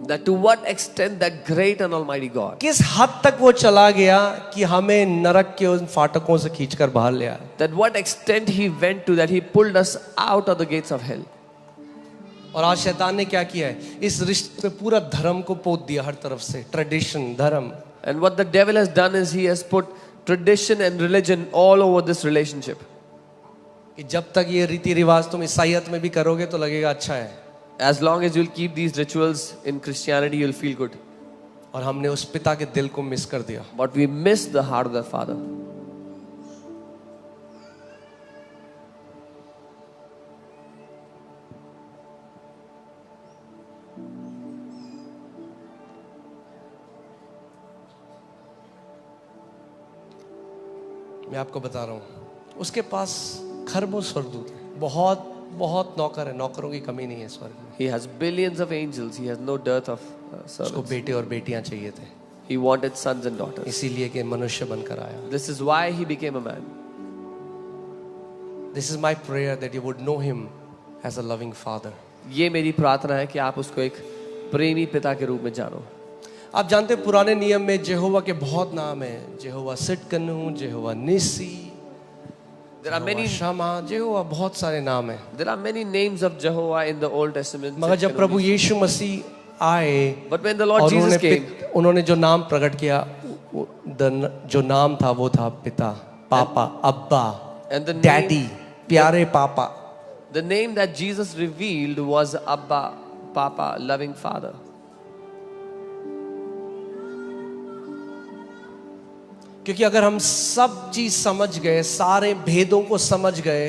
that to what extent that great and almighty God, किस हद तक वो चला गया कि हमें नरक के उन फाटकों से खींचकर बाहर ले आया. that what extent He went to, that He pulled us out of the gates of hell. और आज शैतान ने क्या किया है, इस रिश्ते में पूरा धर्म को पोत दिया हर तरफ से. ट्रेडिशन, धर्म. And what the devil has done is he has put tradition and religion all over this relationship. कि जब तक ये रीति रिवाज तुम ईसाईयत में भी करोगे तो लगेगा अच्छा है. As long as you'll keep these rituals in Christianity, you'll feel good. और हमने उस पिता के दिल को मिस कर दिया. But we miss the heart of the Father. मैं आपको बता रहा हूँ, उसके पास खरबों स्वर्गदूत हैं, बहुत बहुत नौकर है, नौकरों की कमी नहीं है स्वर्ग में. He has billions of angels. He has no dearth of उसको servants. बेटे और बेटियां चाहिए थे, He wanted sons and daughters. इसीलिए कि मनुष्य बनकर आया. This is why He became a man. This is my prayer that you would know him as a loving father. ये मेरी प्रार्थना है कि आप उसको एक प्रेमी पिता के रूप में जानो. आप जानते हैं पुराने नियम में यहोवा के बहुत नाम हैं. यहोवा सिटकनु, यहोवा निसी, There are many शमा, यहोवा, बहुत सारे नाम हैं. There are many names of Jehovah in the Old Testament. मगर जब प्रभु यीशु मसीह आए But when the Lord और Jesus came, उन्होंने जो नाम प्रकट किया, जो नाम था वो था पिता, पापा, अब्बा, and the डैडी, name, प्यारे पापा. the name that Jesus revealed was Abba, Papa, loving Father. क्योंकि अगर हम सब चीज समझ गए, सारे भेदों को समझ गए,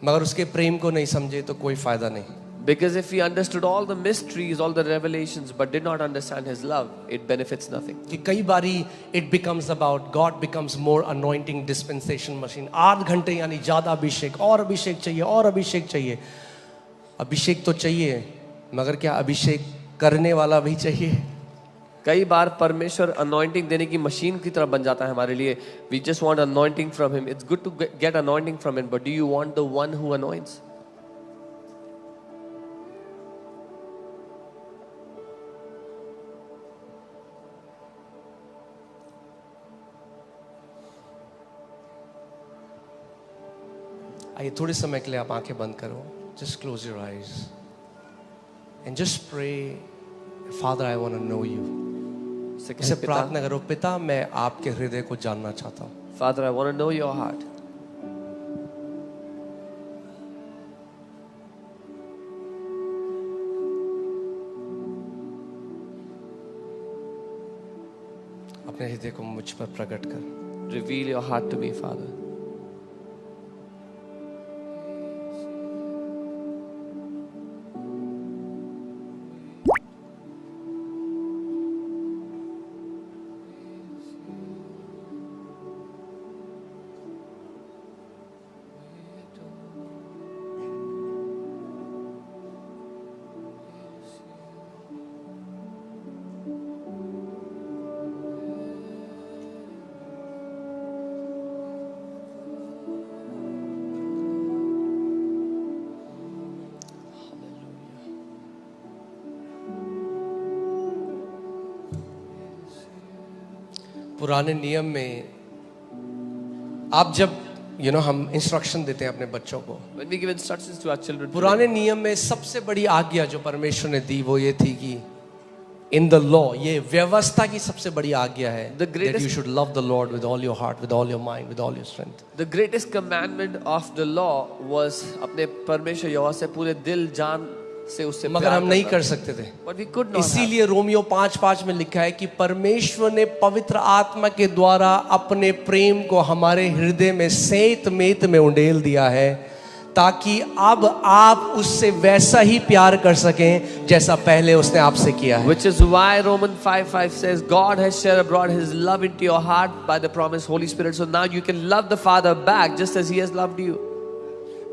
मगर उसके प्रेम को नहीं समझे तो कोई फायदा नहीं. Because if we understood all the mysteries, all the revelations, but did not understand His love, it benefits nothing. कि कई बारी it becomes about God becomes more anointing dispensation machine. 8 घंटे यानी ज्यादा अभिषेक, और अभिषेक चाहिए, और अभिषेक चाहिए. अभिषेक तो चाहिए, मगर क्या अभिषेक करने वाला भी चाहिए? कई बार परमेश्वर अनॉइंटिंग देने की मशीन की तरह बन जाता है हमारे लिए. We just want anointing from Him. It's good to get anointing from Him, but do you want the one who anoints? आइए थोड़े समय के लिए आप आंखें बंद करो. Just close your eyes and just pray, Father, I want to know you. इसे प्रार्थना करो, पिता मैं आपके हृदय को जानना चाहता हूँ. Father, I want to know your heart. अपने हृदय को मुझ पर प्रकट कर. Reveal your heart to me, Father. पुराने नियम में आप जब हम इंस्ट्रक्शन देते हैं अपने बच्चों को, When we give instructions to our children, पुराने नियम में सबसे बड़ी आज्ञा जो परमेश्वर ने दी वो ये थी कि इन द लॉ, ये व्यवस्था की सबसे बड़ी आज्ञा है, that you should love the Lord with all your heart, with all your mind, with all your strength. the greatest commandment of the law was अपने परमेश्वर यहोवा से पूरे दिल जान से उससे मगर प्यार हम नहीं करना. कर सकते थे. But we could not have. इसीलिए रोमियो 5:5 में लिखा है कि परमेश्वर ने पवित्र आत्मा के द्वारा अपने प्रेम को हमारे हृदय में सेत मेत में उंडेल दिया है, ताकि अब आप उससे वैसा ही प्यार कर सकें जैसा पहले उसने आपसे किया है. Which is why Romans 5:5 says, God has shed abroad His love into your heart by the promised Holy Spirit. So now you can love the Father back just as He has loved you.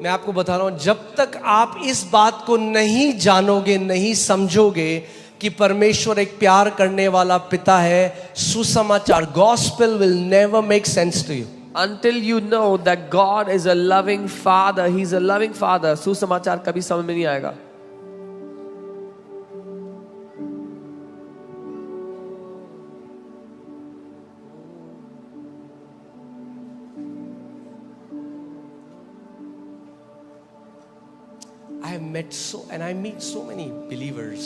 मैं आपको बता रहा हूं, जब तक आप इस बात को नहीं जानोगे, नहीं समझोगे कि परमेश्वर एक प्यार करने वाला पिता है, सुसमाचार, gospel will never make sense to you. Until you know that God is a loving Father, He's a loving Father, सुसमाचार कभी समझ में नहीं आएगा. I meet so many believers.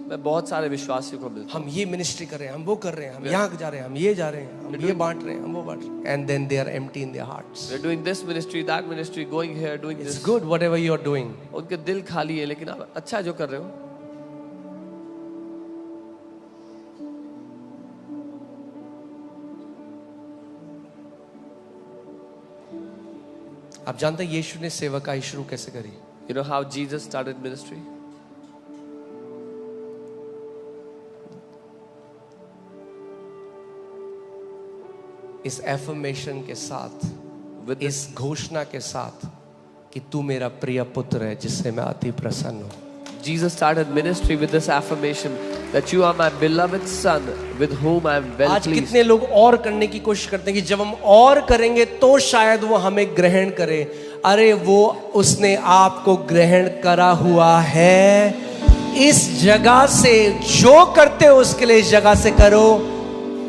मैं बहुत सारे विश्वासियों को मिलता हूं. हम ये मिनिस्ट्री कर रहे हैं, हम वो कर रहे हैं, हम यहाँ जा रहे हैं, हम ये जा रहे हैं, हम ये बांट रहे हैं, हम वो बांट रहे हैं. And then they are empty in their hearts. We're doing this ministry, that ministry, going here, doing It's this. good whatever you are doing. उनके दिल खाली है, लेकिन आप अच्छा जो कर रहे हो. आप जानते हैं यीशु ने सेवकाई शुरू कैसे करी? You know how Jesus started ministry? इस एफर्मेशन के साथ, With इस घोषणा के साथ कि तू मेरा प्रिय पुत्र है जिससे मैं अति प्रसन्न हूं. Jesus started ministry with this affirmation that you are my beloved son with whom I am well आज pleased. कितने लोग और करने की कोशिश करते हैं कि जब हम और करेंगे तो शायद वो हमें ग्रहण करे. अरे वो उसने आपको ग्रहण करा हुआ है. इस जगह से जो करते हो उसके लिए इस जगह से करो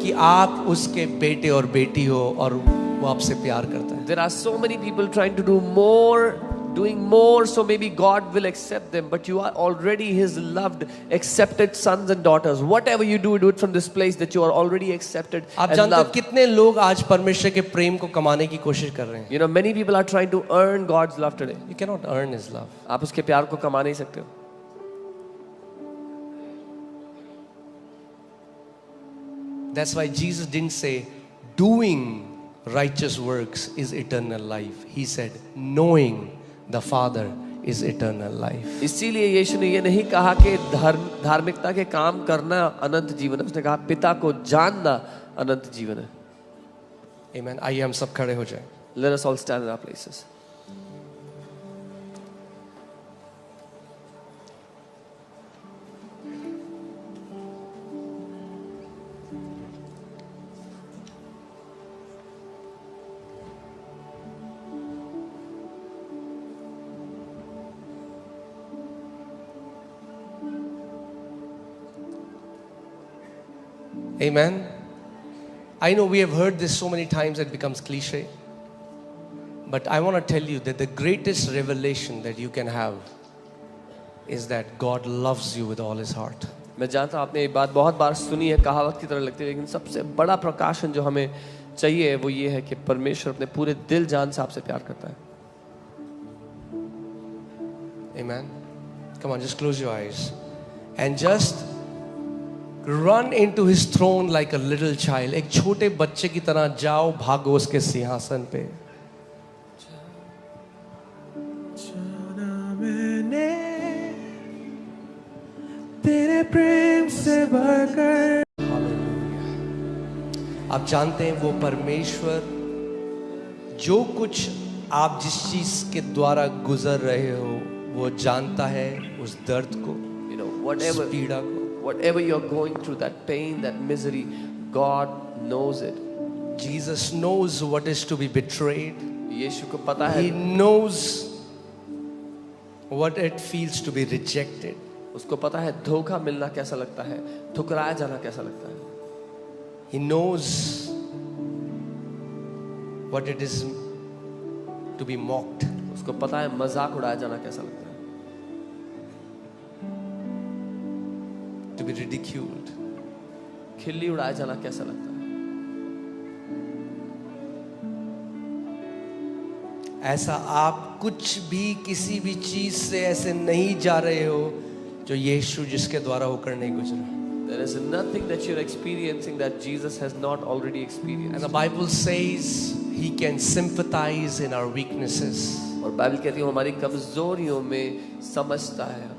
कि आप उसके बेटे और बेटी हो और वो आपसे प्यार करता है. There are so many people trying to do more, doing more, so maybe God will accept them, but you are already His loved, accepted sons and daughters. Whatever you do it from this place that you are already accepted आप and जानते हो loved. कितने लोग आज परमेश्वर के प्रेम को कमाने की कोशिश कर रहे हैं. You know, many people are trying to earn God's love today. You cannot earn His love. आप उसके प्यार को कमा नहीं सकते हो. That's why Jesus didn't say doing righteous works is eternal life. He said knowing the Father is eternal life. इसीलिए यीशु ने ये नहीं कहा कि धार्मिकता के काम करना अनंत जीवन है. उसने कहा पिता को जानना अनंत जीवन है. Amen. आइए हम सब खड़े हो जाएं. Let us all stand in our places. Amen. I know we have heard this so many times it becomes cliche. But I want to tell you that the greatest revelation that you can have is that God loves you with all his heart. मैं जानता हूँ आपने ये बात बहुत बार सुनी है, कहावत की तरह लगती है, लेकिन सबसे बड़ा प्रकाशन जो हमें चाहिए वो ये है कि परमेश्वर अपने पूरे दिल जान से आपसे प्यार करता है. Amen. Come on, just close your eyes and just run into his throne like a little child. एक छोटे बच्चे की तरह जाओ, भागो उसके सिंहासन पे. तेरे प्रेम से भरकर. आप जानते हैं वो परमेश्वर जो कुछ आप जिस चीज के द्वारा गुजर रहे हो वो जानता है उस दर्द को, You know, उस पीड़ा को. whatever you're going through, that pain, that misery, God knows it. Jesus knows what is to be betrayed. यीशु को पता है, He knows what it feels to be rejected. उसको पता है धोखा मिलना कैसा लगता है, ठुकराया जाना कैसा लगता है. He knows what it is to be mocked. उसको पता है मजाक उड़ाया जाना कैसा लगता है, To be ridiculed. खिल्ली उड़ाया जाना कैसा लगता है. ऐसा आप कुछ भी किसी भी चीज से ऐसे नहीं जा रहे हो जो यीशु जिसके द्वारा होकर नहीं गुजरा. There is nothing that you're experiencing that Jesus has not already And experienced. the Bible says he can sympathize in our weaknesses. और बाइबल कहती है वो हमारी कमजोरियों में समझता है हमें.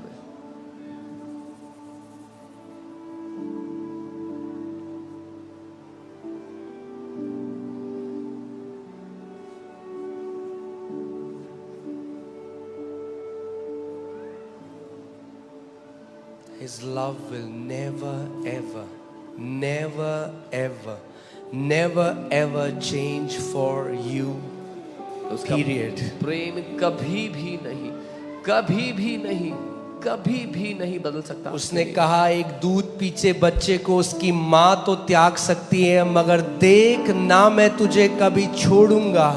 His love will never ever, never ever, never ever change for you. उसका Period. प्रेम कभी भी नहीं, कभी भी नहीं, कभी भी नहीं बदल सकता. उसने कहा एक दूध पीछे बच्चे को उसकी माँ तो त्याग सकती है, मगर देख ना मैं तुझे कभी छोड़ूंगा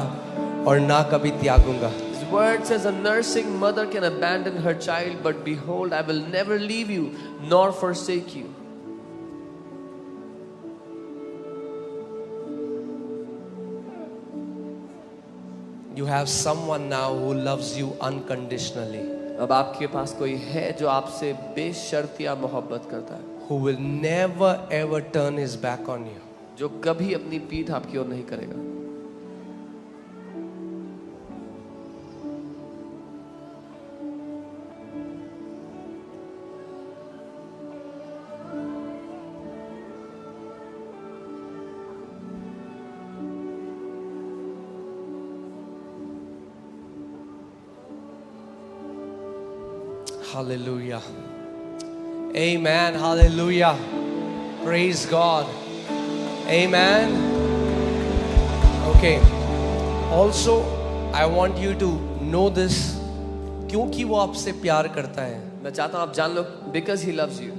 और ना कभी त्यागूंगा. His word says a nursing mother can abandon her child, but behold, I will never leave you nor forsake you. You have someone now who loves you unconditionally, अब आपके पास कोई है जो आपसे बेशर्तिया मोहब्बत करता है, who will never ever turn his back on you. जो कभी अपनी पीठ आपकी ओर नहीं करेगा. Hallelujah. Amen. Hallelujah. Praise God. Amen. Okay. Also, I want you to know this. क्योंकि वो आपसे प्यार करता है. मैं चाहता हूँ आप जान लो, because he loves you.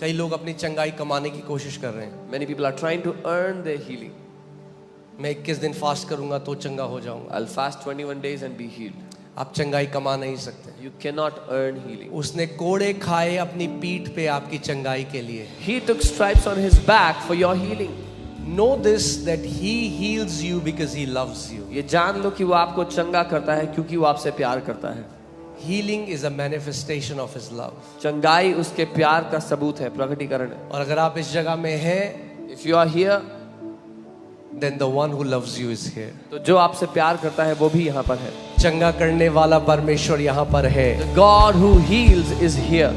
कई लोग अपनी चंगाई कमाने की कोशिश कर रहे हैं. Many people are trying to earn their healing. मैं 21 दिन फास्ट करूंगा तो चंगा हो जाऊंगा. I'll fast 21 days and be healed. आप चंगाई कमा नहीं सकते. You cannot earn healing. उसने कोड़े खाए अपनी पीठ पे आपकी चंगाई के लिए. He took stripes on his back for your healing. Know this, that he heals you because he loves you. ये जान लो कि वो आपको चंगा करता है क्योंकि वो आपसे प्यार करता है. Healing is a manifestation of his love. चंगाई उसके प्यार का सबूत है, प्रकटीकरण है. और अगर आप इस जगह में हैं, If you are here, then the one who loves you is here. तो जो आपसे प्यार करता है वो भी यहाँ पर है. चंगा करने वाला परमेश्वर यहाँ पर है. The God who heals is here.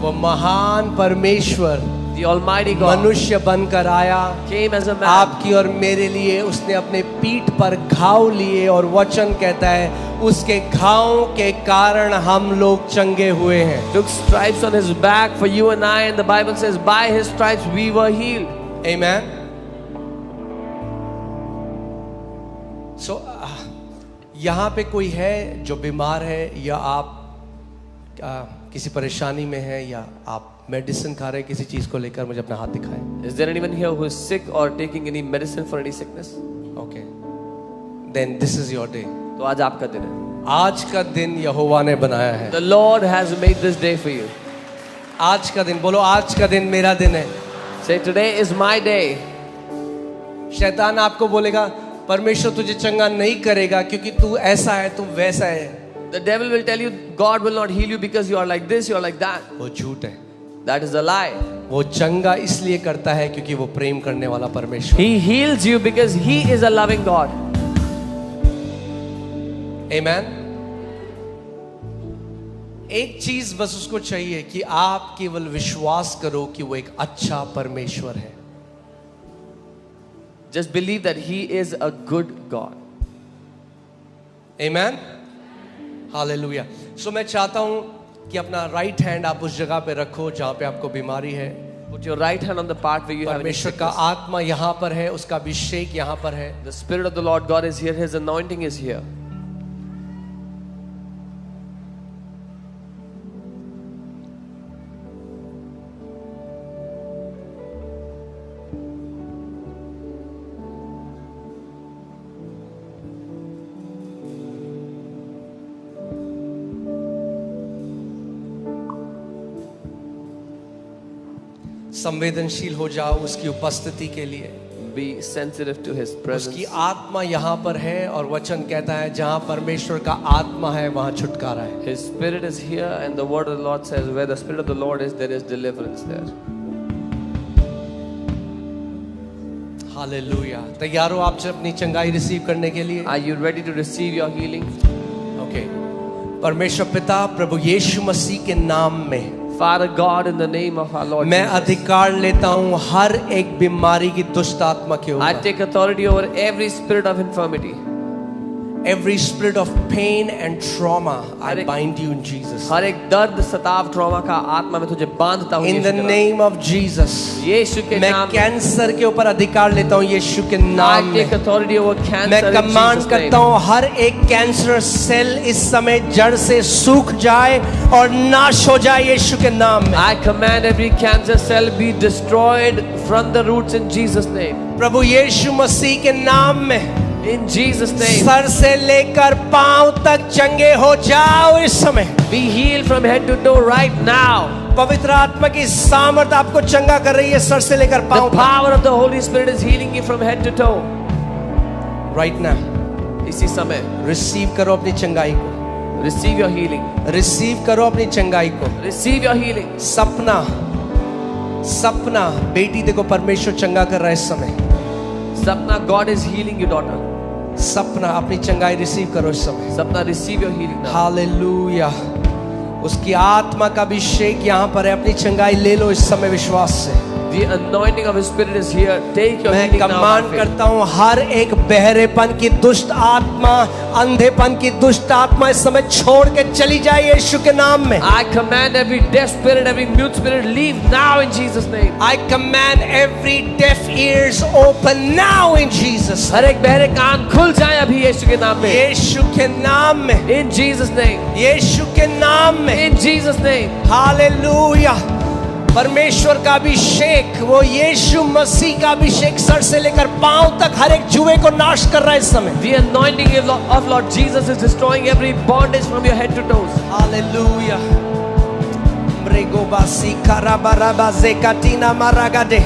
वो महान परमेश्वर The Almighty God मनुष्य बनकर आया came as a man. आपकी और मेरे लिए. उसने अपने पीठ पर घाव लिए और वचन कहता है उसके घावों के कारण हम लोग चंगे हुए हैं. Took stripes on his back for you and I, and the Bible says by his stripes we were healed. Amen. So यहाँ पे कोई है जो बीमार है, या आप किसी परेशानी में है, या आप मेडिसिन खा रहे हैं किसी चीज को लेकर, मुझे अपना हाथ दिखाएं. Is there anyone here who is sick or taking any medicine for any sickness? Okay. then this is your day. तो आज आपका दिन है. आज का दिन यहोवा ने बनाया है. The Lord has made this day for you. आज का दिन, बोलो आज का दिन मेरा दिन है. Say, today is my day. शैतान आपको बोलेगा परमेश्वर तुझे चंगा नहीं करेगा क्योंकि तू ऐसा है, तू वैसा है. The devil will tell you God will not heal you because you are like this, you are like that. वो झूठ है. That is a lie. वो चंगा इसलिए करता है क्योंकि वो प्रेम करने वाला परमेश्वर. He heals you because He is a loving God. Amen. एक चीज बस उसको चाहिए कि आप केवल विश्वास करो कि वो एक अच्छा परमेश्वर है. Just believe that He is a good God. Amen. Hallelujah. So मैं चाहता हूं कि अपना राइट हैंड आप उस जगह पे रखो जहां पे आपको बीमारी है. Put your right hand on the part where you have any परमेश्वर का sickness. आत्मा यहां पर है, उसका अभिषेक यहां पर है. The Spirit of the Lord God is here. His anointing is here. संवेदनशील हो जाओ उसकी उपस्थिति के लिए. Be sensitive to His उसकी presence. आत्मा यहाँ पर है और वचन कहता है जहाँ परमेश्वर का आत्मा है वहाँ छुटकारा है. His Spirit is here, and the word of the Lord says, where the Spirit of the Lord is, there is deliverance there. Hallelujah. तैयार हो आप सब अपनी चंगाई रिसीव करने के लिए? Are you ready to receive your healing? Okay. परमेश्वर पिता प्रभु यीशु मसीह के नाम में Father God, in the name of our Lord मैं Jesus, अधिकार लेता हूँ हर एक बीमारी की दुष्ट आत्मा के I ऊपर. take authority over every spirit of infirmity. Every spirit of pain and trauma I हर एक- bind you in Jesus. हर एक दर्द सताव ट्रॉमा का आत्मा में तुझे बांधता हूँ In यीशु the के नाम। name of Jesus. यीशु के मैं नाम में। कैंसर के ऊपर अधिकार लेता हूँ यीशु के I नाम take में. authority over cancer मैं in कमांड Jesus' करता name. हूँ हर एक कैंसर सेल इस समय जड़ से सूख जाए और नाश हो जाए यीशु के नाम में. I command every cancer cell be destroyed from the roots in Jesus' name. प्रभु यीशु मसीह के नाम में In Jesus' name. सर से लेकर पांव तक चंगे हो जाओ इस समय. Be healed from head to toe right now. पवित्र आत्मा की सामर्थ आपको चंगा कर रही है सर से लेकर The पांव तक. power of the Holy Spirit is healing you from head to toe. Right now इसी समय रिसीव करो अपनी चंगाई को. receive your healing. रिसीव करो अपनी चंगाई को. Receive your healing. सपना बेटी देखो परमेश्वर चंगा कर रहा है इस समय. Sapna, God is healing you, daughter. सपना अपनी चंगाई रिसीव करो इस समय. Sapna, receive your healing now. Hallelujah. उसकी आत्मा का अभिषेक यहाँ पर है. अपनी चंगाई ले लो इस समय विश्वास से. The anointing of His Spirit is here. Take your मैं healing now. Command by faith. करता हूँ हर एक बहरेपन की दुष्ट आत्मा, अंधेपन की दुष्ट आत्मा इस समय छोड़ के चली जाए यीशु के नाम में. I command every deaf spirit, every mute spirit, leave now in Jesus' name. I command every deaf ears open now in Jesus. हर एक बहरे कान खुल जाए अभी यीशु के नाम में. यीशु के नाम में. In Jesus' name. यीशु के नाम में. In Jesus' name. हालेलुया. परमेश्वर का अभिषेक, वो यीशु मसीह का अभिषेक सर से लेकर पांव तक हर एक जुए को नाश कर रहा है इस समय. The anointing of Lord Jesus is destroying every bondage from your head to toes. Hallelujah. मृगोबासी कराबाराबाजे काटीना मारागादे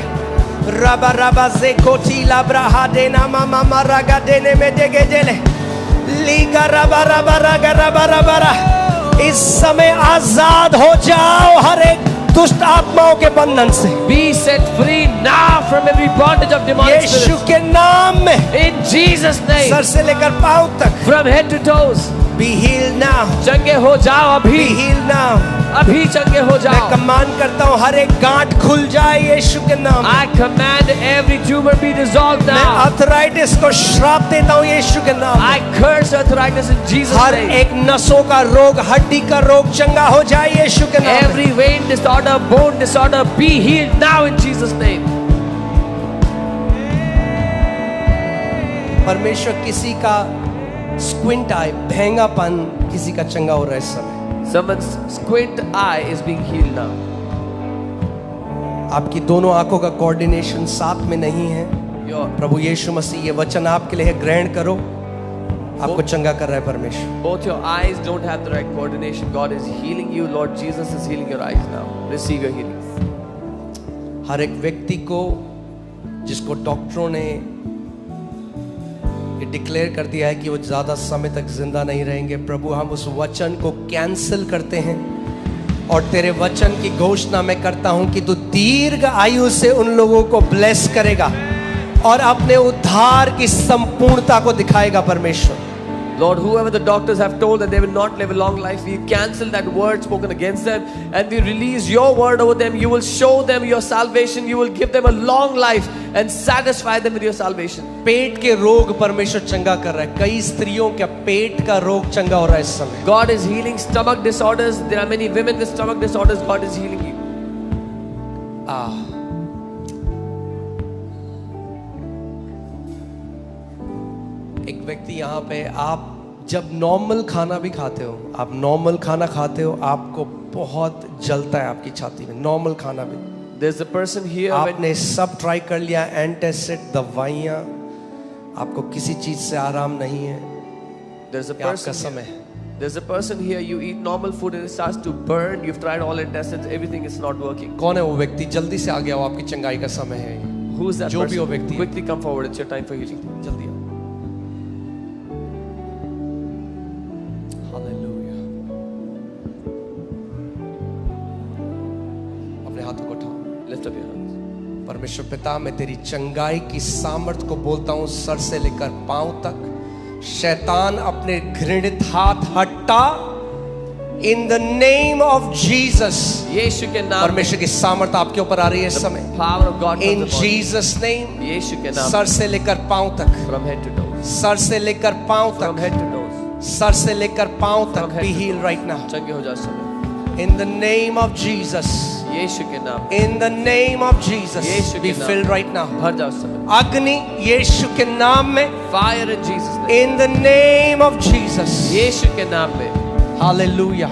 राबाराबाजे कोटीला ब्राहादे नामा मारागादे ने में देगेदेले लीगा राबाराबारागाराबाराबारा. इस समय आजाद हो जाओ हर एक दुष्ट आत्माओं के बंधन से. Be set free now from every bondage of demonic Yeshu spirits. के नाम में In Jesus' name. सर से लेकर पांव तक. From head to toes. Be healed now. चंगे हो जाओ Be अभी. healed now. अभी चंगे हो मैं जाओ. कमांड करता हूँ हर एक गांठ खुल जाए यीशु के नाम में. I command every tumor be dissolved मैं now. अर्थराइटिस को श्राप देता हूँ यीशु के नाम में. I curse arthritis in Jesus' her name. एक नसों का रोग, हड्डी का रोग चंगा हो जाए यीशु के नाम में. Every vein disorder, bone disorder, be healed now in Jesus' name. परमेश्वर किसी का स्क्विंट आई, भेंगापन किसी का चंगा हो रहा है इस समय. Someone's squint eye is being healed now. आपकी दोनों आंखों का कोऑर्डिनेशन साथ में नहीं है. Your प्रभु यीशु मसीह ये वचन आपके लिए है, ग्रहण करो. आपको चंगा कर रहा है परमेश्वर। Both your eyes don't have the right coordination. God is healing you. Lord Jesus is healing your eyes now. Receive your healing. हर एक व्यक्ति को जिसको डॉक्टरों ने ये डिक्लेयर कर दिया है कि वो ज्यादा समय तक जिंदा नहीं रहेंगे, प्रभु हम उस वचन को कैंसिल करते हैं और तेरे वचन की घोषणा मैं करता हूं कि तू दीर्घ आयु से उन लोगों को ब्लेस करेगा और अपने उद्धार की संपूर्णता को दिखाएगा परमेश्वर। Lord, whoever the doctors have told that they will not live a long life, we cancel that word spoken against them and we release your word over them. You will show them your salvation. You will give them a long life and satisfy them with your salvation. पेट के रोग परमेश्वर चंगा कर रहा है। कई स्त्रियों का पेट का रोग चंगा हो रहा है इस समय। God is healing stomach disorders. There are many women with stomach disorders. God is healing you. एक व्यक्ति यहाँ पे, आप जब नॉर्मल खाना भी खाते हो, आप नॉर्मल खाना खाते हो, आपको बहुत जलता है आपकी छाती में, नॉर्मल खाना भी। There's a person here. आपने सब ट्राई कर लिया, एंटासिड, दवाइयाँ, आपको किसी चीज से आराम नहीं है। There's a आपका person समय here. है। There's a person here. You eat normal food and it starts to burn. You've tried all antacids. Everything is not working. कौन है वो व्यक्ति? जल्दी से आ गया, वो आपकी चंगाई का समय है। Who's that जो person? भी वो व्यक्ति है। Quickly come forward. It's your time for healing. जल्दी आओ. हालेलुया। अपने हाथों को उठाओ। Lift up your hands. परमेश्वर पिता, मैं तेरी चंगाई की सामर्थ को बोलता हूं, सर से लेकर पांव तक। शैतान अपने घृणित हाथ हटा in the name of Jesus. यीशु के नाम। परमेश्वर की सामर्थ आपके ऊपर आ रही है इस समय। Power of God. In Jesus name. यीशु के नाम। सर से लेकर पांव तक। From head to toes. Sir से लेकर पांव From तक। head to toes. सर से लेकर पांव तक। From head बी to heel toe. Right now चंगे हो जाओ समय। In the name of Jesus. यीशु के नाम। In the name of Jesus, Yeshu be के नाम। filled right now. भर जाओ समय। अग्नि यीशु के नाम में। Fire in Jesus' name. In the name of Jesus. यीशु के नाम में। Hallelujah.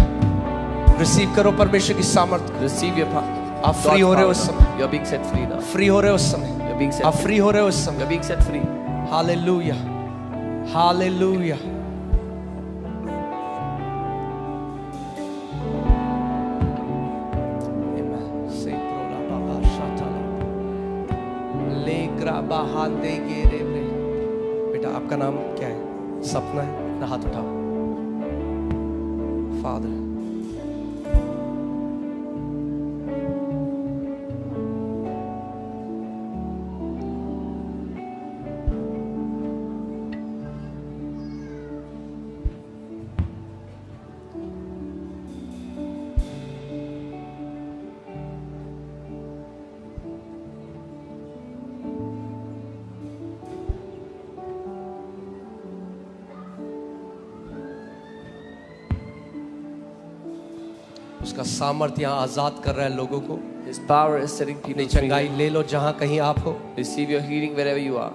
रिसीव करो परमेश्वर की सामर्थ। Receive your power. आप फ्री हो रहे हो उस समय। You're being set free now. Free हो रहे हो उस समय। You're being set आप free. फ्री हो रहे हो उस समय। You're being set free. Hallelujah. Hallelujah. Amen. Say prola baba shatala. Le graba hande gere bre. बेटा आपका नाम क्या है? सपना है? अपना हाथ उठाओ। Father. उसका सामर्थ्य यहाँ आजाद कर रहा है लोगों को। His power is setting people अपनी free. चंगाई ले लो जहाँ कहीं आप हो। Receive your healing wherever you are.